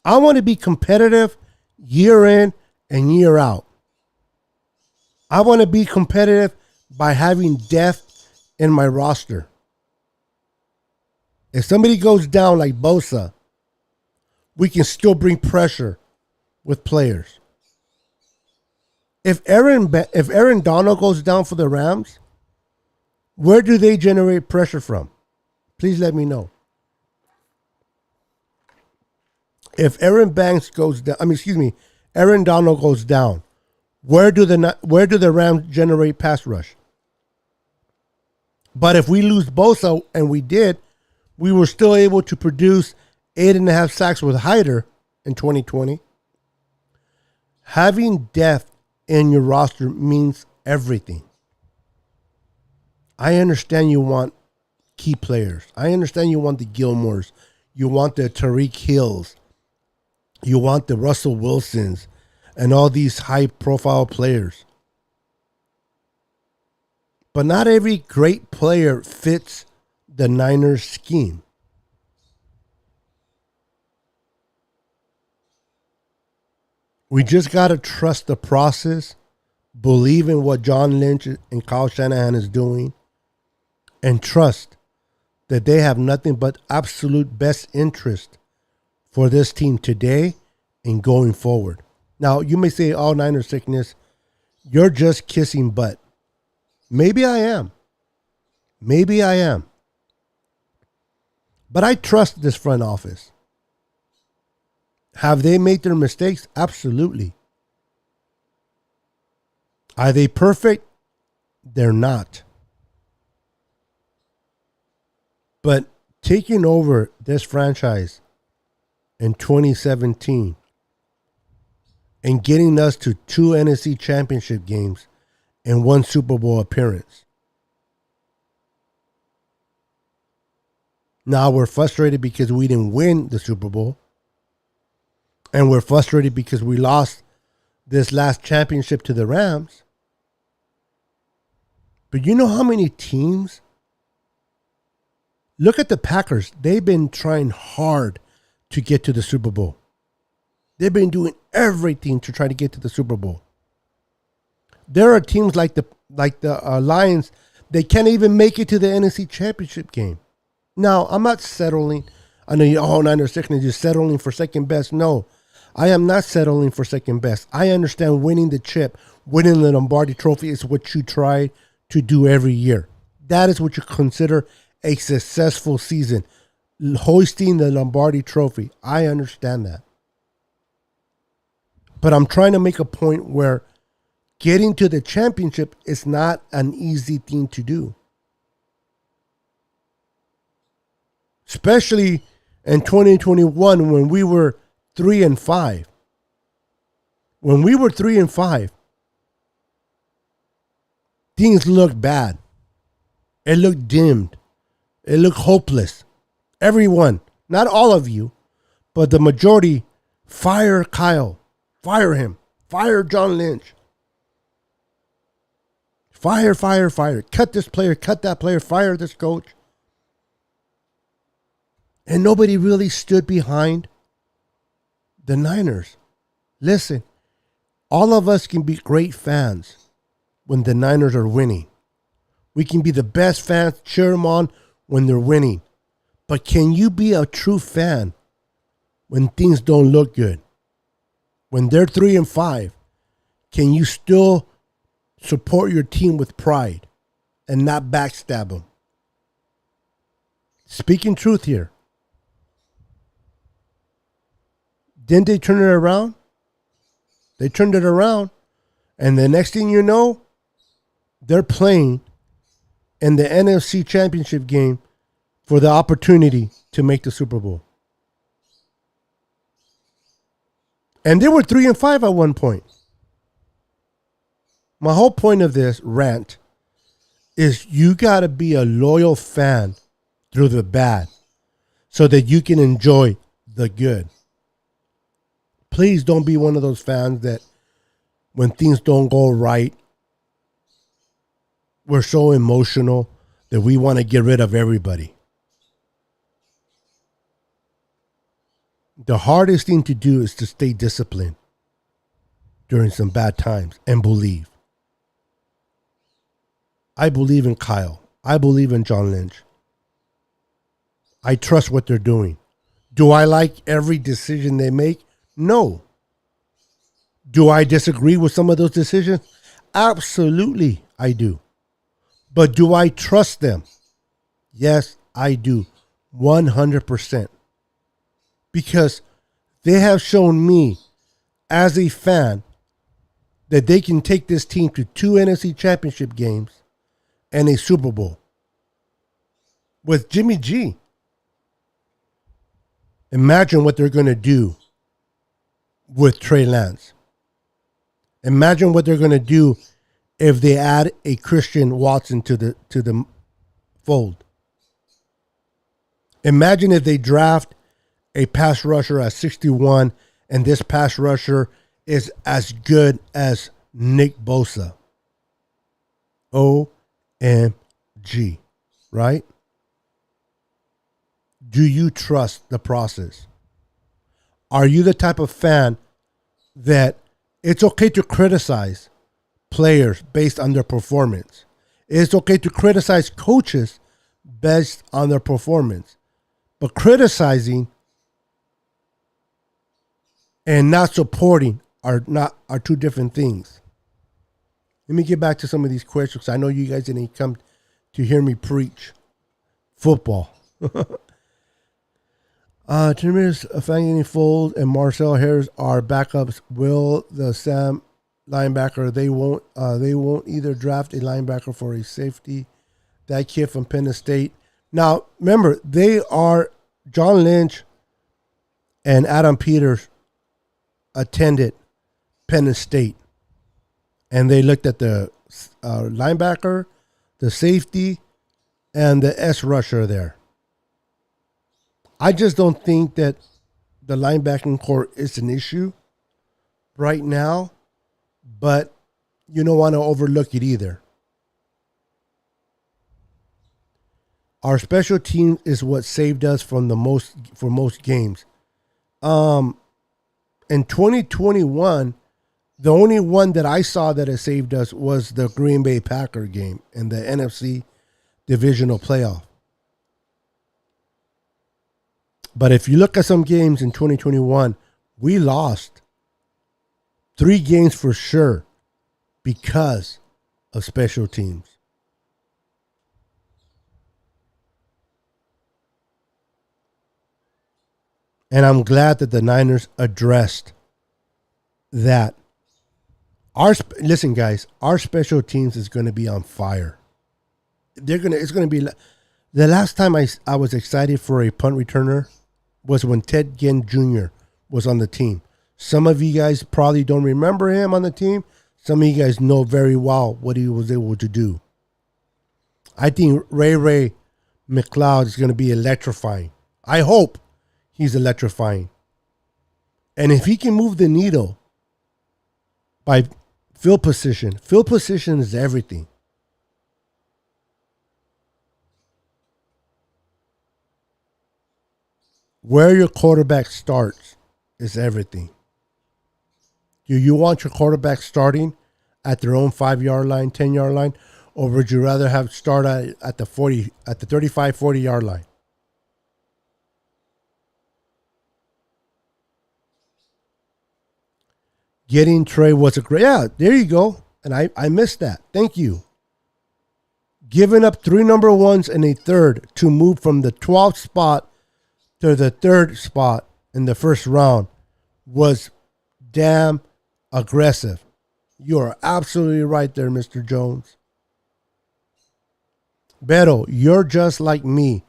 I want to be competitive year in and year out. I want to be competitive by having depth in my roster. If somebody goes down like Bosa, we can still bring pressure with players. If Aaron Donald goes down for the Rams, where do they generate pressure from? Please let me know. If Aaron Donald goes down, where do the Rams generate pass rush? But if we lose Bosa, and we did, we were still able to produce 8.5 sacks with Hyder in 2020. Having depth in your roster means everything. I understand you want key players. I understand you want the Gilmores. You want the Tariq Hills. You want the Russell Wilsons and all these high-profile players. But not every great player fits the Niners scheme. We just got to trust the process, believe in what John Lynch and Kyle Shanahan is doing, and trust that they have nothing but absolute best interest for this team today and going forward. Now, you may say, "Oh, Niner sickness, you're just kissing butt." Maybe I am. Maybe I am. But I trust this front office. Have they made their mistakes? Absolutely. Are they perfect? They're not. But taking over this franchise in 2017 and getting us to 2 NFC championship games and 1 Super Bowl appearance. Now we're frustrated because we didn't win the Super Bowl. And we're frustrated because we lost this last championship to the Rams. But you know how many teams? Look at the Packers. They've been trying hard to get to the Super Bowl. They've been doing everything to try to get to the Super Bowl. There are teams like the Lions. They can't even make it to the NFC Championship game. Now, I'm not settling. I know Niners sickness, you're settling for second best. No, I am not settling for second best. I understand winning the chip, winning the Lombardi Trophy is what you try to do every year. That is what you consider a successful season. Hoisting the Lombardi Trophy. I understand that. But I'm trying to make a point where getting to the championship is not an easy thing to do. Especially in 2021 when we were 3-5. When we were 3-5, things looked bad. It looked dimmed. It looked hopeless. Everyone, not all of you, but the majority, fire Kyle. Fire him. Fire John Lynch. Fire, fire, fire. Cut this player, cut that player, fire this coach. And nobody really stood behind the Niners. Listen, all of us can be great fans when the Niners are winning. We can be the best fans, cheer them on when they're winning. But can you be a true fan when things don't look good? When they're 3-5, can you still support your team with pride and not backstab them? Speaking truth here. Didn't they turn it around? They turned it around. And the next thing you know, they're playing in the NFC Championship game for the opportunity to make the Super Bowl. And they were 3-5 at one point. My whole point of this rant is you got to be a loyal fan through the bad so that you can enjoy the good. Please don't be one of those fans that when things don't go right, we're so emotional that we want to get rid of everybody. The hardest thing to do is to stay disciplined during some bad times and believe. I believe in Kyle. I believe in John Lynch. I trust what they're doing. Do I like every decision they make? No. Do I disagree with some of those decisions? Absolutely, I do. But do I trust them? Yes, I do. 100%. Because they have shown me as a fan that they can take this team to 2 NFC Championship games and a Super Bowl with Jimmy G. Imagine what they're going to do with Trey Lance. Imagine what they're going to do if they add a Christian Watson to the fold. Imagine if they draft a pass rusher at 61 and this pass rusher is as good as Nick Bosa. OMG, right? Do you trust the process? Are you the type of fan that it's okay to criticize players based on their performance? It's okay to criticize coaches based on their performance. But criticizing and not supporting are two different things. Let me get back to some of these questions. I know you guys didn't come to hear me preach football. Terminus Fangini Fold and Marcel Harris are backups. Will the Sam linebacker? They won't either draft a linebacker for a safety. That kid from Penn State. Now remember, they are John Lynch and Adam Peters attended Penn State, and they looked at the linebacker, the safety, and the S rusher there. I just don't think that the linebacking core is an issue right now, but you don't want to overlook it either. Our special team is what saved us from most games. In 2021, the only one that I saw that has saved us was the Green Bay Packer game in the NFC divisional playoff. But if you look at some games in 2021, we lost 3 games for sure because of special teams. And I'm glad that the Niners addressed that. Listen, guys, our special teams is going to be on fire. It's going to be. The last time I was excited for a punt returner was when Ted Ginn Jr. was on the team. Some of you guys probably don't remember him on the team. Some of you guys know very well what he was able to do. I think Ray McLeod is going to be electrifying. I hope he's electrifying. And if he can move the needle by field position is everything. Where your quarterback starts is everything. Do you want your quarterback starting at their own 5-yard line, 10-yard line, or would you rather have start at the 35, 40-yard line? Getting Trey was a great. Yeah, there you go. And I missed that. Thank you. Giving up 3 number ones and a third to move from the 12th spot to the 3rd spot in the first round was damn aggressive. You are absolutely right there, Mr. Jones. Beto, you're just like me.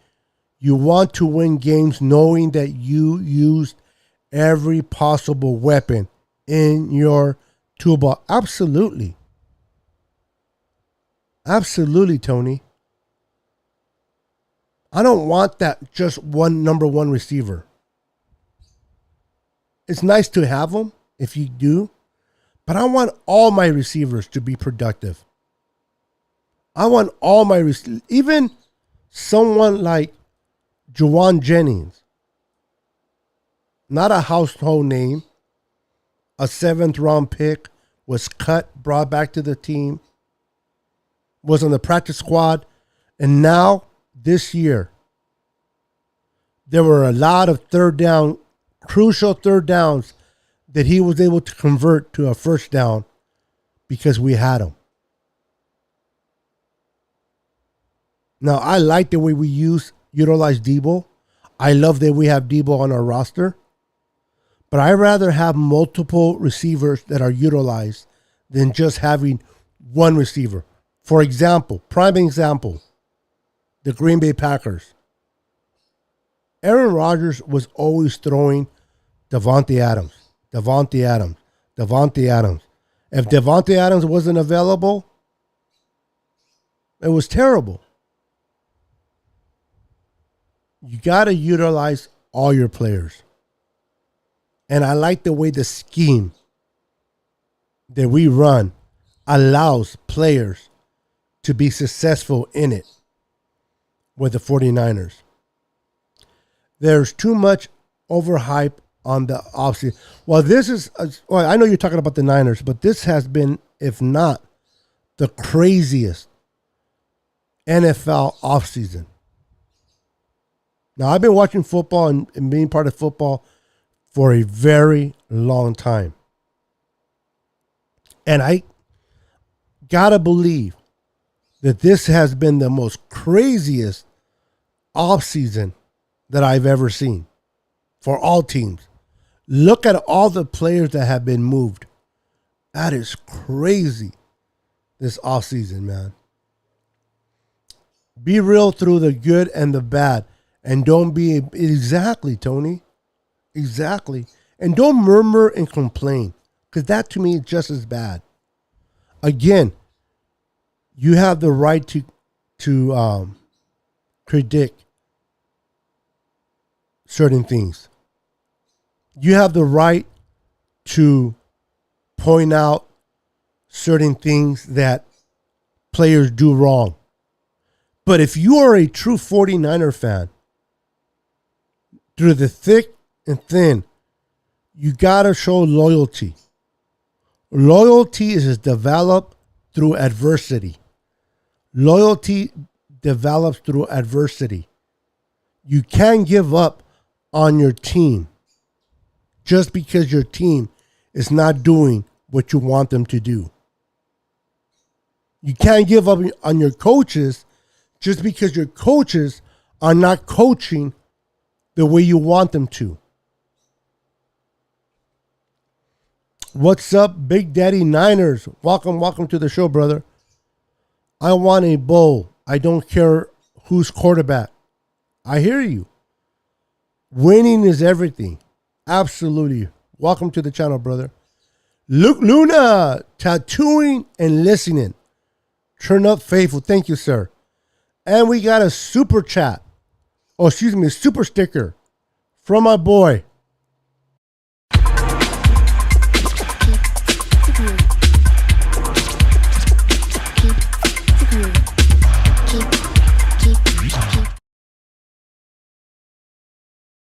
You want to win games knowing that you used every possible weapon in your toolbox. Absolutely. Absolutely, Tony. I don't want that just one number one receiver. It's nice to have them if you do, but I want all my receivers to be productive. I want all my even someone like Juwan Jennings, not a household name, a 7th round pick, was cut, brought back to the team, was on the practice squad, and now this year there were a lot of crucial third downs that he was able to convert to a first down because we had him. Now, I like the way we utilize Debo. I love that we have Debo on our roster. But I'd rather have multiple receivers that are utilized than just having one receiver. For example, prime example, the Green Bay Packers. Aaron Rodgers was always throwing Davante Adams. If Davante Adams wasn't available, it was terrible. You got to utilize all your players. And I like the way the scheme that we run allows players to be successful in it with the 49ers. There's too much overhype on the offseason. Well, I know you're talking about the Niners, but this has been, if not the craziest NFL offseason. Now, I've been watching football and being part of football for a very long time. And I gotta believe that this has been the most craziest offseason that I've ever seen for all teams. Look at all the players that have been moved. That is crazy, this offseason, man. Be real through the good and the bad. And don't be exactly, Tony. Exactly. And don't murmur and complain, because that to me is just as bad. Again, you have the right to predict certain things. You have the right to point out certain things that players do wrong. But if you are a true 49er fan, through the thick and thin, you got to show loyalty. Loyalty is developed through adversity. Loyalty develops through adversity. You can't give up on your team just because your team is not doing what you want them to do. You can't give up on your coaches just because your coaches are not coaching the way you want them to. What's up, Big Daddy Niners? Welcome to the show, brother. I want a bowl. I don't care who's quarterback. I hear you. Winning is everything. Absolutely. Welcome to the channel, brother. Luke Luna, tattooing and listening. Turn up faithful. Thank you, sir. And we got a super chat. Super sticker from my boy.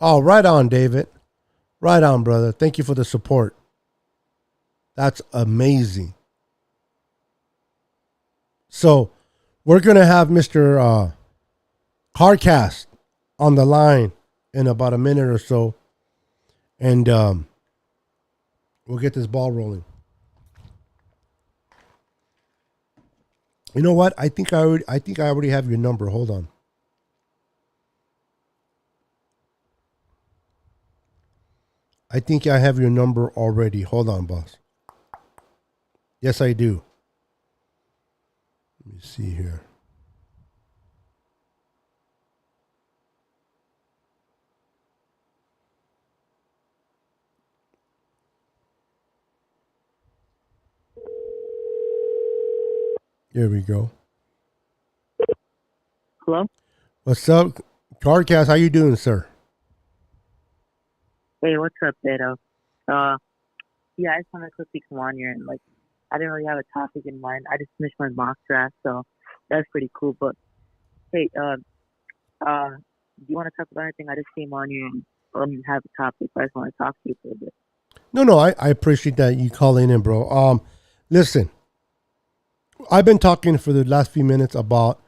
Oh, right on, David. Right on, brother. Thank you for the support. That's amazing. So we're gonna have Mr. Carcast on the line in about a minute or so, and we'll get this ball rolling. You know what? I think I already have your number. Hold on. I think I have your number already. Hold on, boss. Yes, I do. Let me see here. Here we go. Hello? What's up, Carcast? How you doing, sir? Hey, what's up, Beto? Uh, yeah, I just want to quickly come on here and I didn't really have a topic in mind. I just finished my mock draft, so that's pretty cool. But hey, do you want to talk about anything? I just came on here and have a topic. I just want to talk to you for a bit. No, no, I appreciate that you calling in, bro. Listen, I've been talking for the last few minutes about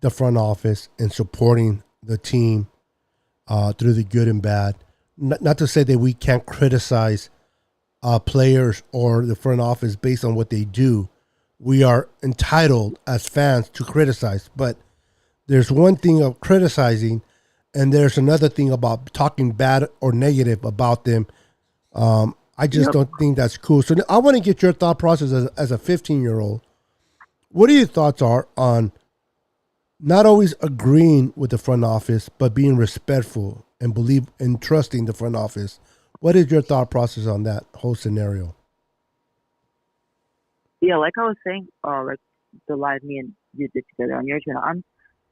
the front office and supporting the team through the good and bad. Not to say that we can't criticize players or the front office based on what they do. We are entitled as fans to criticize, but there's one thing of criticizing, and there's another thing about talking bad or negative about them. I just Yep. don't think that's cool. So I want to get your thought process as a 15-year-old. What are your thoughts are on not always agreeing with the front office, but being respectful and believe and trusting the front office? What is your thought process on that whole scenario? Yeah, like I was saying, like the live me and you did together on your channel,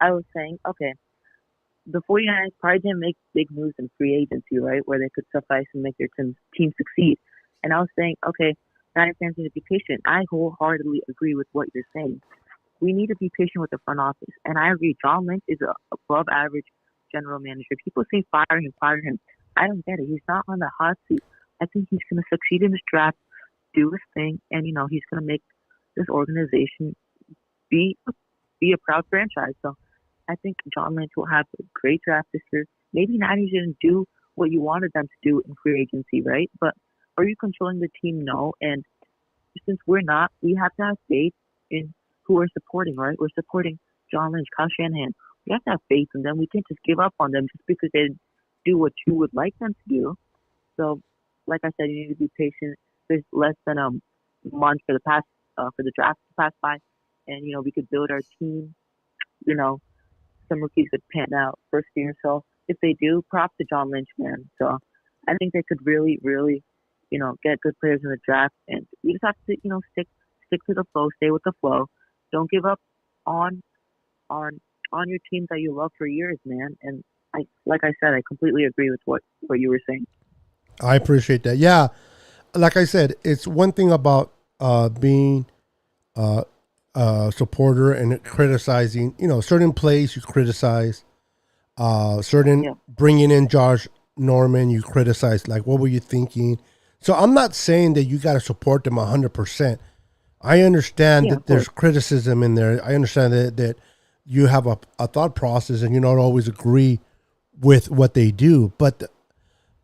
I was saying, okay, the 49ers probably didn't make big moves in free agency, right, where they could suffice and make their team succeed. And I was saying, okay, Niners fans need to be patient. I wholeheartedly agree with what you're saying. We need to be patient with the front office. And I agree, John Lynch is a above average general manager. People say fire him, fire him. I don't get it. He's not on the hot seat. I think he's going to succeed in this draft, do his thing, and he's going to make this organization be be a proud franchise. So I think John Lynch will have a great draft this year. Maybe Niners didn't do what you wanted them to do in free agency, right? But are you controlling the team? No. And since we're not, we have to have faith in who we're supporting, right? We're supporting John Lynch, Kyle Shanahan. We have to have faith in them. We can't just give up on them just because they didn't do what you would like them to do. So, like I said, you need to be patient. There's less than a month for the draft to pass by, and we could build our team. You know, some rookies could pan out first year. So if they do, props to John Lynch, man. So I think they could really, really, get good players in the draft, and we just have to, stick to the flow, stay with the flow. Don't give up on on on your team that you love for years, man. And like I said, I completely agree with what you were saying. I appreciate that. Yeah, like I said, it's one thing about being uh, a supporter and criticizing. Certain plays you criticize, certain Yeah, bringing in Josh Norman you criticize. Like, what were you thinking? So I'm not saying that you got to support them 100%. I understand yeah, that of course. there's criticism in there. I understand that you have a thought process and you don't always agree with what they do, but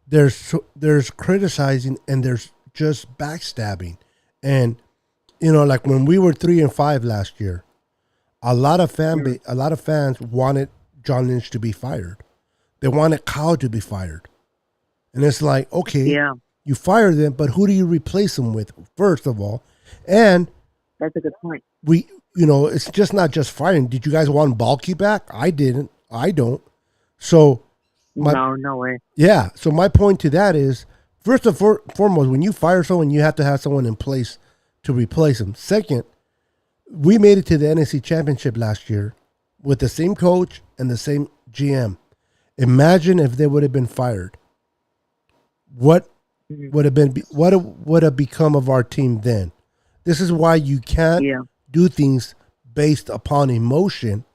there's criticizing and there's just backstabbing. And like when we were 3-5 last year, Mm, a lot of fans wanted John Lynch to be fired. They wanted Kyle to be fired. And it's like, okay, yeah, you fire them, but who do you replace them with, first of all? And that's a good point. we, it's just not just firing. Did you guys want Balky back? I didn't. I don't. So my No, no way. yeah. So my point to that is, first and foremost, when you fire someone, you have to have someone in place to replace them. Second, we made it to the NFC Championship last year with the same coach and the same GM. Imagine if they would have been fired. What Hmm. would have become of our team then? This is why you can't Yeah, do things based upon emotion.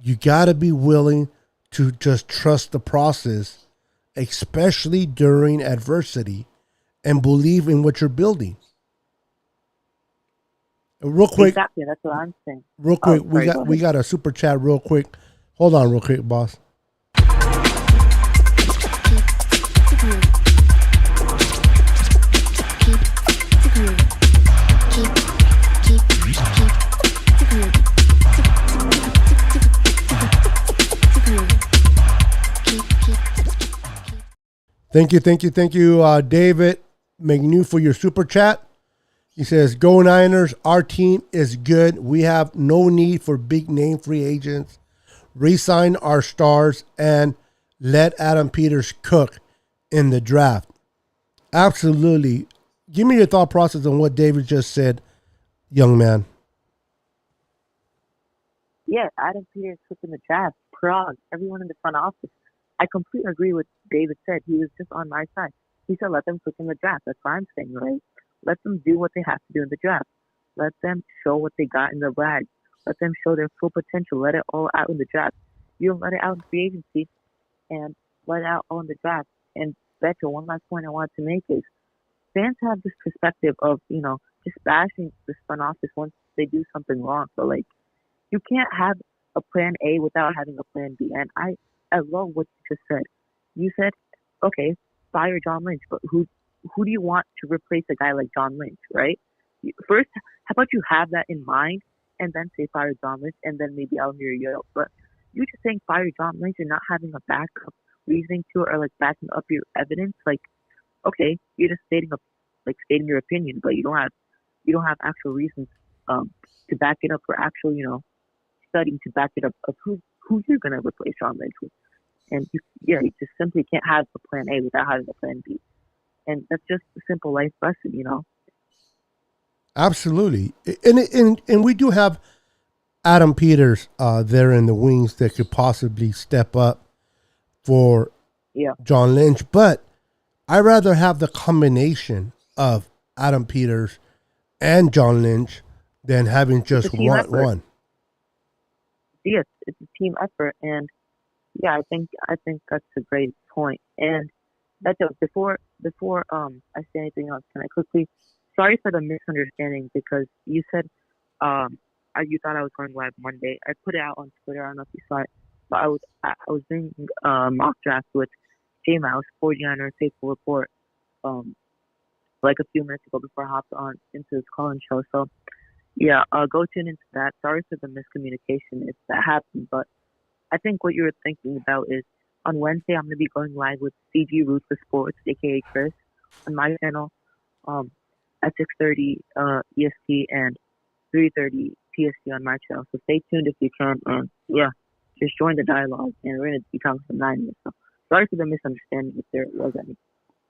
You got to be willing to just trust the process, especially during adversity, and believe in what you're building. Real quick, Exactly. That's what I'm saying. real Oh, quick, we sorry. Go got we ahead. got a super chat real quick. Hold on real quick, boss. Thank you, David McNew for your super chat. He says, "Go Niners! Our team is good. We have no need for big name free agents. Resign our stars and let Adam Peters cook in the draft." Absolutely. Give me your thought process on what David just said, young man. Yeah, Adam Peters took in the draft. Prague, everyone in the front office. I completely agree with David said. He was just on my side. He said, let them cook in the draft. That's what I'm saying, right? Let them do what they have to do in the draft. Let them show what they got in the bag. Let them show their full potential. Let it all out in the draft. You don't let it out in free agency and let it out all in the draft. And Betcha, one last point I wanted to make is fans have this perspective of, just bashing the front office once they do something wrong. But like you can't have a plan A without having a plan B. And I love what you just said. You said, okay, fire John Lynch, but who do you want to replace a guy like John Lynch, right? First, how about you have that in mind and then say fire John Lynch, and then maybe I'll hear you out. But you just saying fire John Lynch and not having a backup reasoning to it or like backing up your evidence, like okay, you're just stating your opinion, but you don't have actual reasons to back it up or actual studying to back it up of who you're gonna replace John Lynch with. And you just simply can't have a plan A without having a plan B. And that's just a simple life lesson. Absolutely. And we do have Adam Peters there in the wings that could possibly step up for Yeah. John Lynch, but I rather have the combination of Adam Peters and John Lynch than having It's a just team effort. one. Yes, it's a team effort, and yeah, I think that's a great point. And that's it. Before I say anything else, can I quickly? Sorry for the misunderstanding because you said you thought I was going live Monday. I put it out on Twitter. I don't know if you saw it, but I was doing mock draft with J Mouse 49er Faithful Report like a few minutes ago before I hopped on into this call-in show. So yeah, go tune into that. Sorry for the miscommunication if that happened, but I think what you were thinking about is on Wednesday I'm gonna be going live with CG Ruthless Sports, aka Chris, on my channel, at 6:30 EST and 3:30 PST on my channel. So stay tuned if you can, and yeah, just join the dialogue, and we're gonna be talking some 9 So sorry for the misunderstanding if there was any.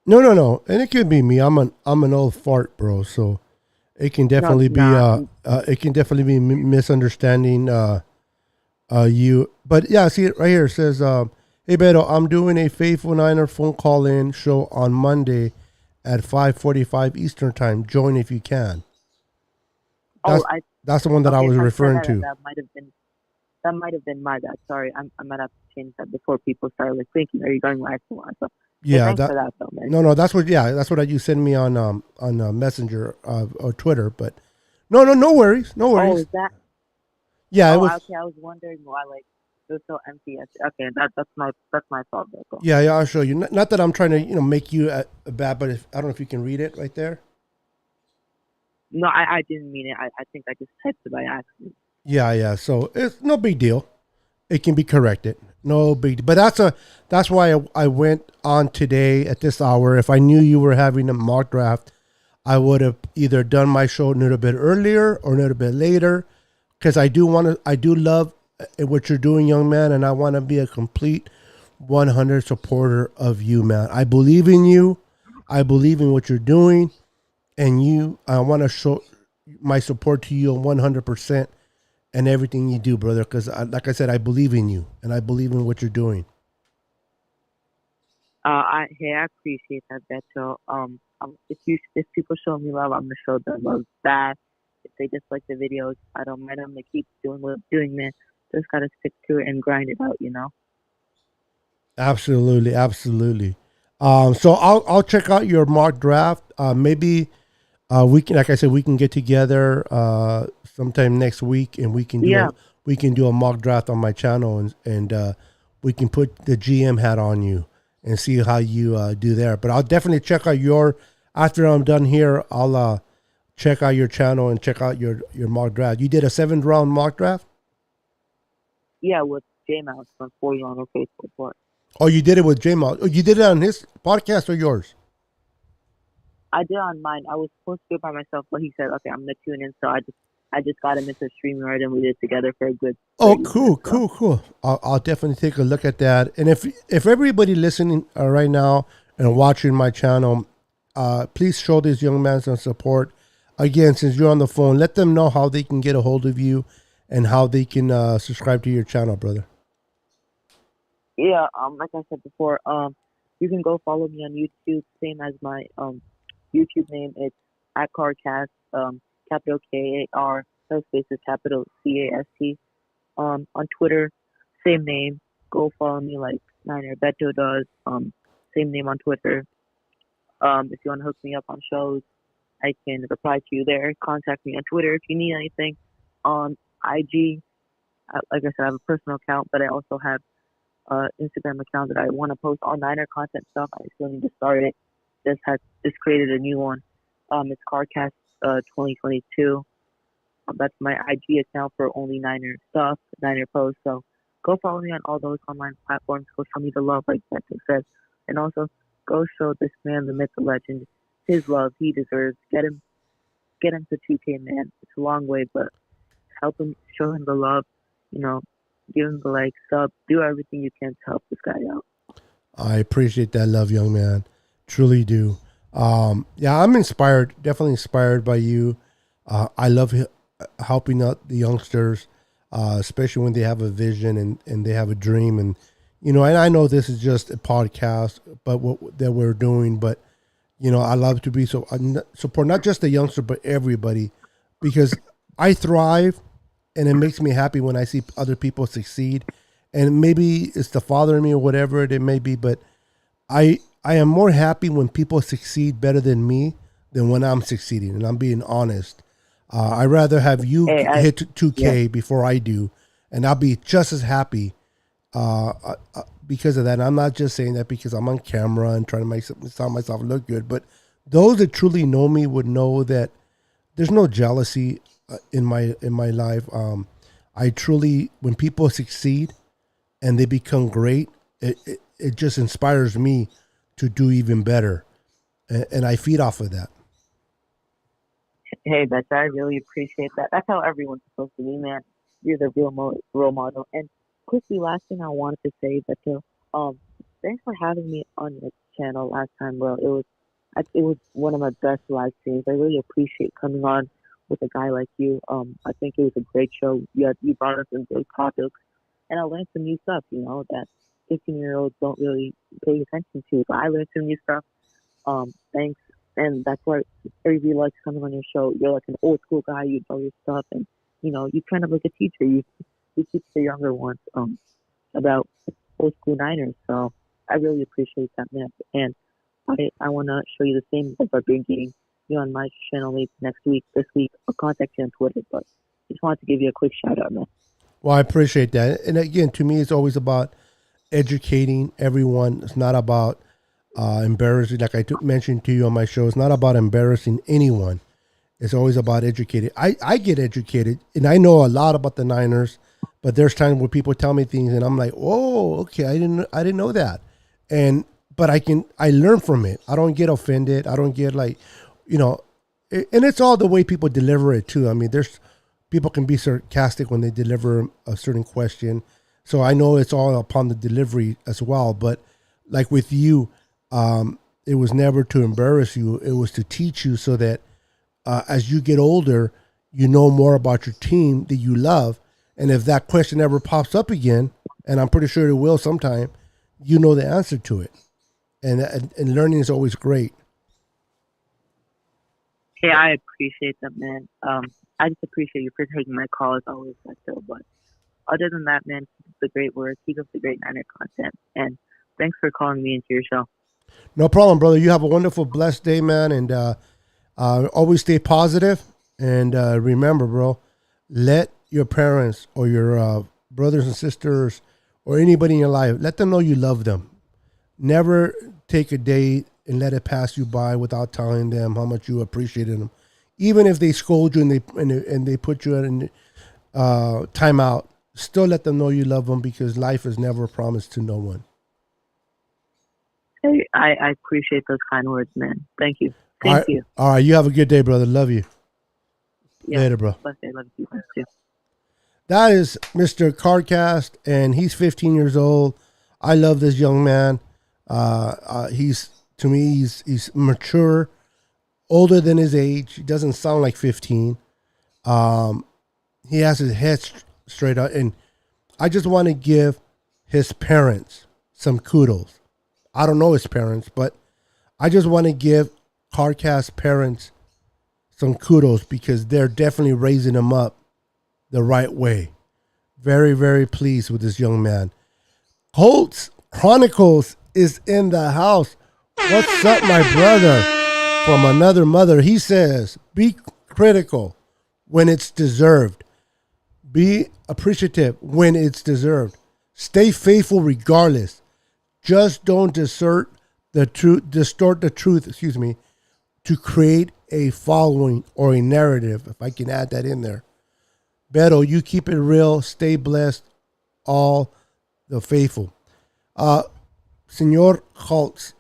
No. And it could be me. I'm an old fart, bro. So it can No, definitely it's be not. misunderstanding you. But yeah, see it right here. It says, "Hey Beto, I'm doing a Faithful Niner phone call in show on Monday at 5:45 Eastern time. Join if you can." Oh, That's that's the one that I okay. was If I said referring that, to. that might have been my bad. Sorry, I might have to change that before people start like thinking, "Are you going live tomorrow?" So, hey, Yeah, thanks that for that, though, man. no, that's what you send me on Messenger or Twitter. But no worries, no Oh, worries. is that? Yeah, it Oh, was. okay. I was wondering why like it was so empty. Okay, that's my fault, though. Yeah, I'll show you. Not that I'm trying to make you bad, but I don't know if you can read it right there. No, I didn't mean it. I think I just typed it by accident. Yeah. So it's no big deal. It can be corrected. No big. But that's why I went on today at this hour. If I knew you were having a mock draft, I would have either done my show a little bit earlier or a little bit later, because I do love what you're doing, young man, and I want to be a complete 100 supporter of you, man. I believe in you. I believe in what you're doing, and I want to show my support to you 100% and everything you do, brother. Because, like I said, I believe in you and I believe in what you're doing. I appreciate that, Beto. If people show me love, I'm gonna show them love back. If they dislike the videos, I don't mind. I'm gonna keep doing what I'm doing, man. Just gotta stick to it and grind it out. Absolutely, absolutely. So I'll check out your mock draft. Maybe we can, like I said, we can get together sometime next week, and Yeah, we can do a mock draft on my channel, and we can put the GM hat on you and see how you do there. But I'll definitely check out your after I'm done here. I'll check out your channel and check out your mock draft. You did a 7th round mock draft. yeah, with J Mouse from 40 on her Facebook. But Oh, you did it with J Mo. Oh, you did it on his podcast or yours? I did on mine. I was supposed to do it by myself, but he said, "Okay, I'm gonna tune in." So I just got him into StreamYard and we did it together for a good Oh, 30 cool, minutes. So cool, cool. I'll definitely take a look at that. And if everybody listening right now and watching my channel, please show this young man some support. Again, since you're on the phone, let them know how they can get a hold of you and how they can subscribe to your channel, brother. yeah, like I said before, you can go follow me on YouTube, same as my YouTube name. It's at Carcast, capital KAR, no spaces, capital CAST. On Twitter, same name. Go follow me like Niner Beto does. Same name on Twitter. If you want to hook me up on shows, I can reply to you there. Contact me on Twitter if you need anything. On IG, like I said, I have a personal account, but I also have Instagram account that I want to post all Niner content stuff. I still need to start it. Just created a new one. It's Carcast 2022. That's my IG account for only Niner stuff, Niner posts. So go follow me on all those online platforms. Go show me the love, like Beto said, and also go show this man, the myth, the legend, his love he deserves. Get him to 2K, man. It's a long way, but help him, show him the love. You know, give him the like, sub, do everything you can to help this guy out. I appreciate that love, young man. Truly do. Yeah, I'm inspired. Definitely inspired by you. I love helping out the youngsters, especially when they have a vision and they have a dream. And and I know this is just a podcast, but what that we're doing. But I love to be support not just the youngster, but everybody, because I thrive, and it makes me happy when I see other people succeed. And maybe it's the father in me or whatever it may be, but I am more happy when people succeed better than me than when I'm succeeding, and I'm being honest. I'd rather have you Hey, hit yeah, 2K before I do, and I'll be just as happy because of that. And I'm not just saying that because I'm on camera and trying to sound myself look good, but those that truly know me would know that there's no jealousy in my life. I truly, when people succeed and they become great, it just inspires me to do even better, and I feed off of that. hey, Betcha, I really appreciate that. That's how everyone's supposed to be, man. You're the role model. And quickly, last thing I wanted to say, Betcha, um, thanks for having me on your channel last time, bro. It was one of my best live streams. I really appreciate coming on with a guy like you. I think it was a great show. You brought up some great topics, and I learned some new stuff. That 15-year-olds don't really pay attention to. But I learned some new stuff. Thanks, and that's why everybody likes coming on your show. You're like an old school guy. You know your stuff, and you kind of like a teacher. You teach the younger ones about old school Niners. So I really appreciate that, man. And I want to show you the same love by bringing you on my channel maybe next week, this week. I'll contact you on Twitter, but just wanted to give you a quick shout out, man. Well, I appreciate that, and again, to me, it's always about educating everyone. It's not about embarrassing, like mentioned to you on my show. It's not about embarrassing anyone. It's always about educating. I get educated, and I know a lot about the Niners, but there's times where people tell me things, and I'm like, "Oh, okay, I didn't know that," and but I learn from it. I don't get offended. I don't get like, you know, and it's all the way people deliver it too. I mean, there's people can be sarcastic when they deliver a certain question, so I know it's all upon the delivery as well. But like with you, it was never to embarrass you. It was to teach you so that as you get older, you know more about your team that you love. And if that question ever pops up again, and I'm pretty sure it will sometime, you know the answer to it. And learning is always great. Hey, I appreciate that, man. I just appreciate you for taking my call as always, Beto. But other than that, man, keep up the great work, keep up the great Niner content, and Thanks for calling me into your show. No problem, brother. You have a wonderful, blessed day, man, and always stay positive. And remember, bro, let your parents or your brothers and sisters or anybody in your life, let them know you love them. Never take a day and let it pass you by without telling them how much you appreciated them. Even if they scold you and they put you in timeout, still let them know you love them because life is never promised to no one. Hey, I appreciate those kind words, man. Thank you. Thank you. All right. You have a good day, brother. Love you. Yeah. Later, bro. Blessed day. Love you too. That is Mr. Cardcast, and he's 15 years old. I love this young man. He's mature, older than his age. He doesn't sound like 15. He has his head straight up, and I just want to give his parents some kudos. I don't know his parents, but I just want to give Cardcast parents some kudos because they're definitely raising him up the right way. Very, very pleased with this young man. Holtz Chronicles is in the house. What's up, my brother? From another mother, he says, be critical when it's deserved. Be appreciative when it's deserved. Stay faithful regardless. Just don't distort the truth, to create a following or a narrative, if I can add that in there. Beto, you keep it real. Stay blessed. All the faithful. Senor Holtz,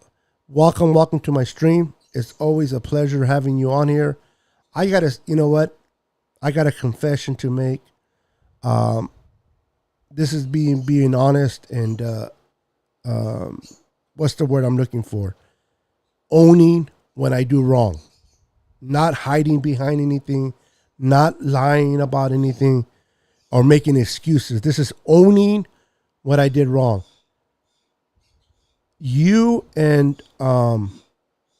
welcome to my stream. It's always a pleasure having you on here. I got a confession to make. This is being honest and what's the word I'm looking for? Owning when I do wrong. Not hiding behind anything, not lying about anything or making excuses. This is owning what I did wrong. You and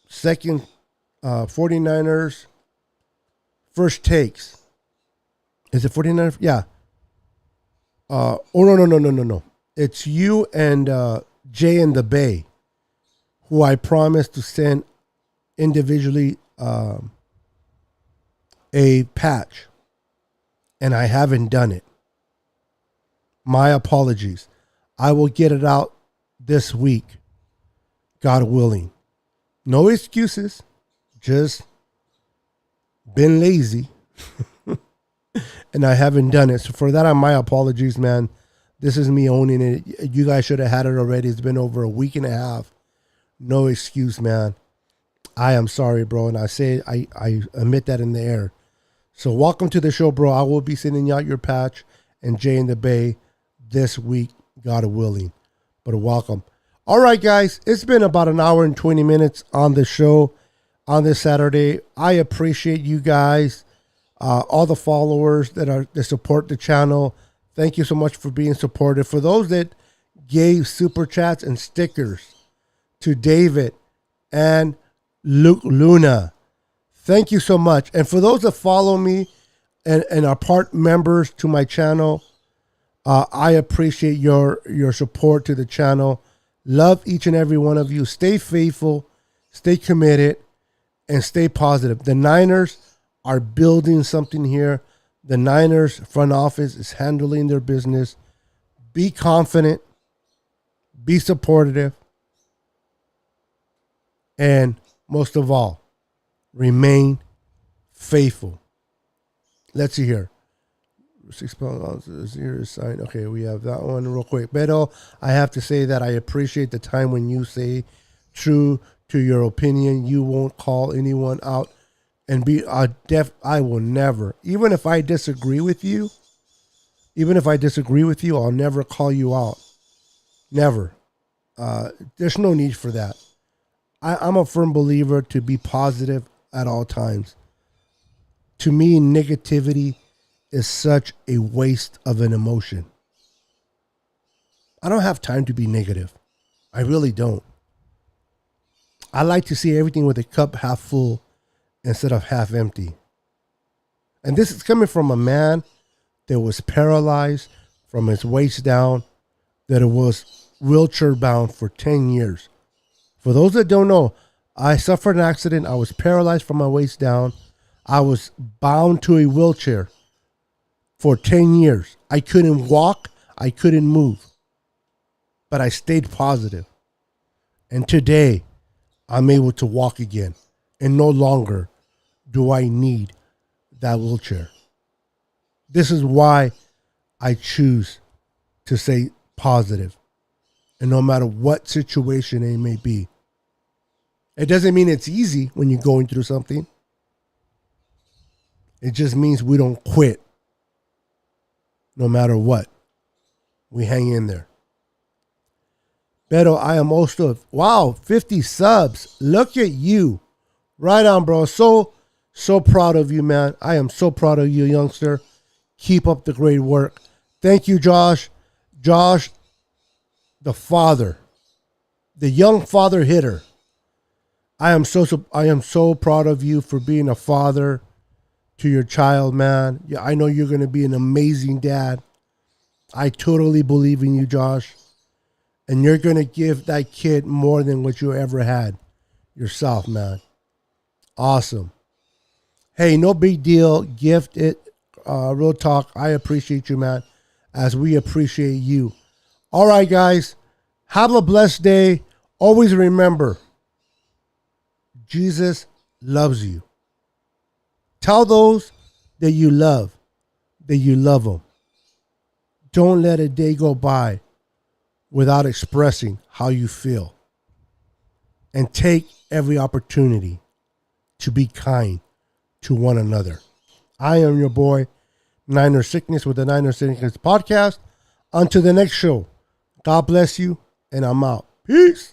second 49ers first takes. Is it 49ers? Yeah. No. It's you and Jay and the Bay, who I promised to send individually a patch, and I haven't done it. My apologies. I will get it out this week, God willing. No excuses, just been lazy, and I haven't done it. So for that, my apologies, man. This is me owning it. You guys should have had it already. It's been over a week and a half. No excuse, man. I am sorry, bro. And I admit that in the air. So welcome to the show, bro. I will be sending out your patch and Jay in the Bay this week, God willing. But welcome. All right, guys. It's been about an hour and 20 minutes on the show on this Saturday. I appreciate you guys, all the followers that support the channel. Thank you so much for being supportive. For those that gave super chats and stickers to David and Luke Luna, thank you so much. And for those that follow me and are part members to my channel, I appreciate your support to the channel. Love each and every one of you. Stay faithful, stay committed, and stay positive. The Niners are building something here. The Niners front office is handling their business. Be confident, be supportive, and most of all, remain faithful. Let's see here. 6 pounds, 0 sign. Okay, we have that one real quick. Beto, I have to say that I appreciate the time when you say true to your opinion. You won't call anyone out and be I will never, even if I disagree with you, I'll never call you out. Never. There's no need for that. I'm a firm believer to be positive at all times. To me, negativity is such a waste of an emotion. I don't have time to be negative. I really don't. I like to see everything with a cup half full instead of half empty. And this is coming from a man that was paralyzed from his waist down, that it was wheelchair bound for 10 years. For those that don't know, I suffered an accident. I was paralyzed from my waist down. I was bound to a wheelchair for 10 years. I couldn't walk. I couldn't move. But I stayed positive. And today, I'm able to walk again. And no longer do I need that wheelchair. This is why I choose to say positive. And no matter what situation it may be. It doesn't mean it's easy when you're going through something. It just means we don't quit. No matter what. We hang in there. Beto, I am also, wow, 50 subs. Look at you. Right on, bro. So proud of you, man. I am so proud of you, youngster. Keep up the great work. Thank you, Josh. Josh, the father. The young father hitter. I am so proud of you for being a father to your child, man. Yeah, I know you're going to be an amazing dad. I totally believe in you, Josh. And you're going to give that kid more than what you ever had yourself, man. Awesome. Hey, no big deal. Gift it. Real talk. I appreciate you, man, as we appreciate you. All right, guys. Have a blessed day. Always remember, Jesus loves you. Tell those that you love them. Don't let a day go by without expressing how you feel. And take every opportunity to be kind to one another. I am your boy, Niner Sickness, with the Niner Sickness podcast. Until the next show, God bless you, and I'm out. Peace.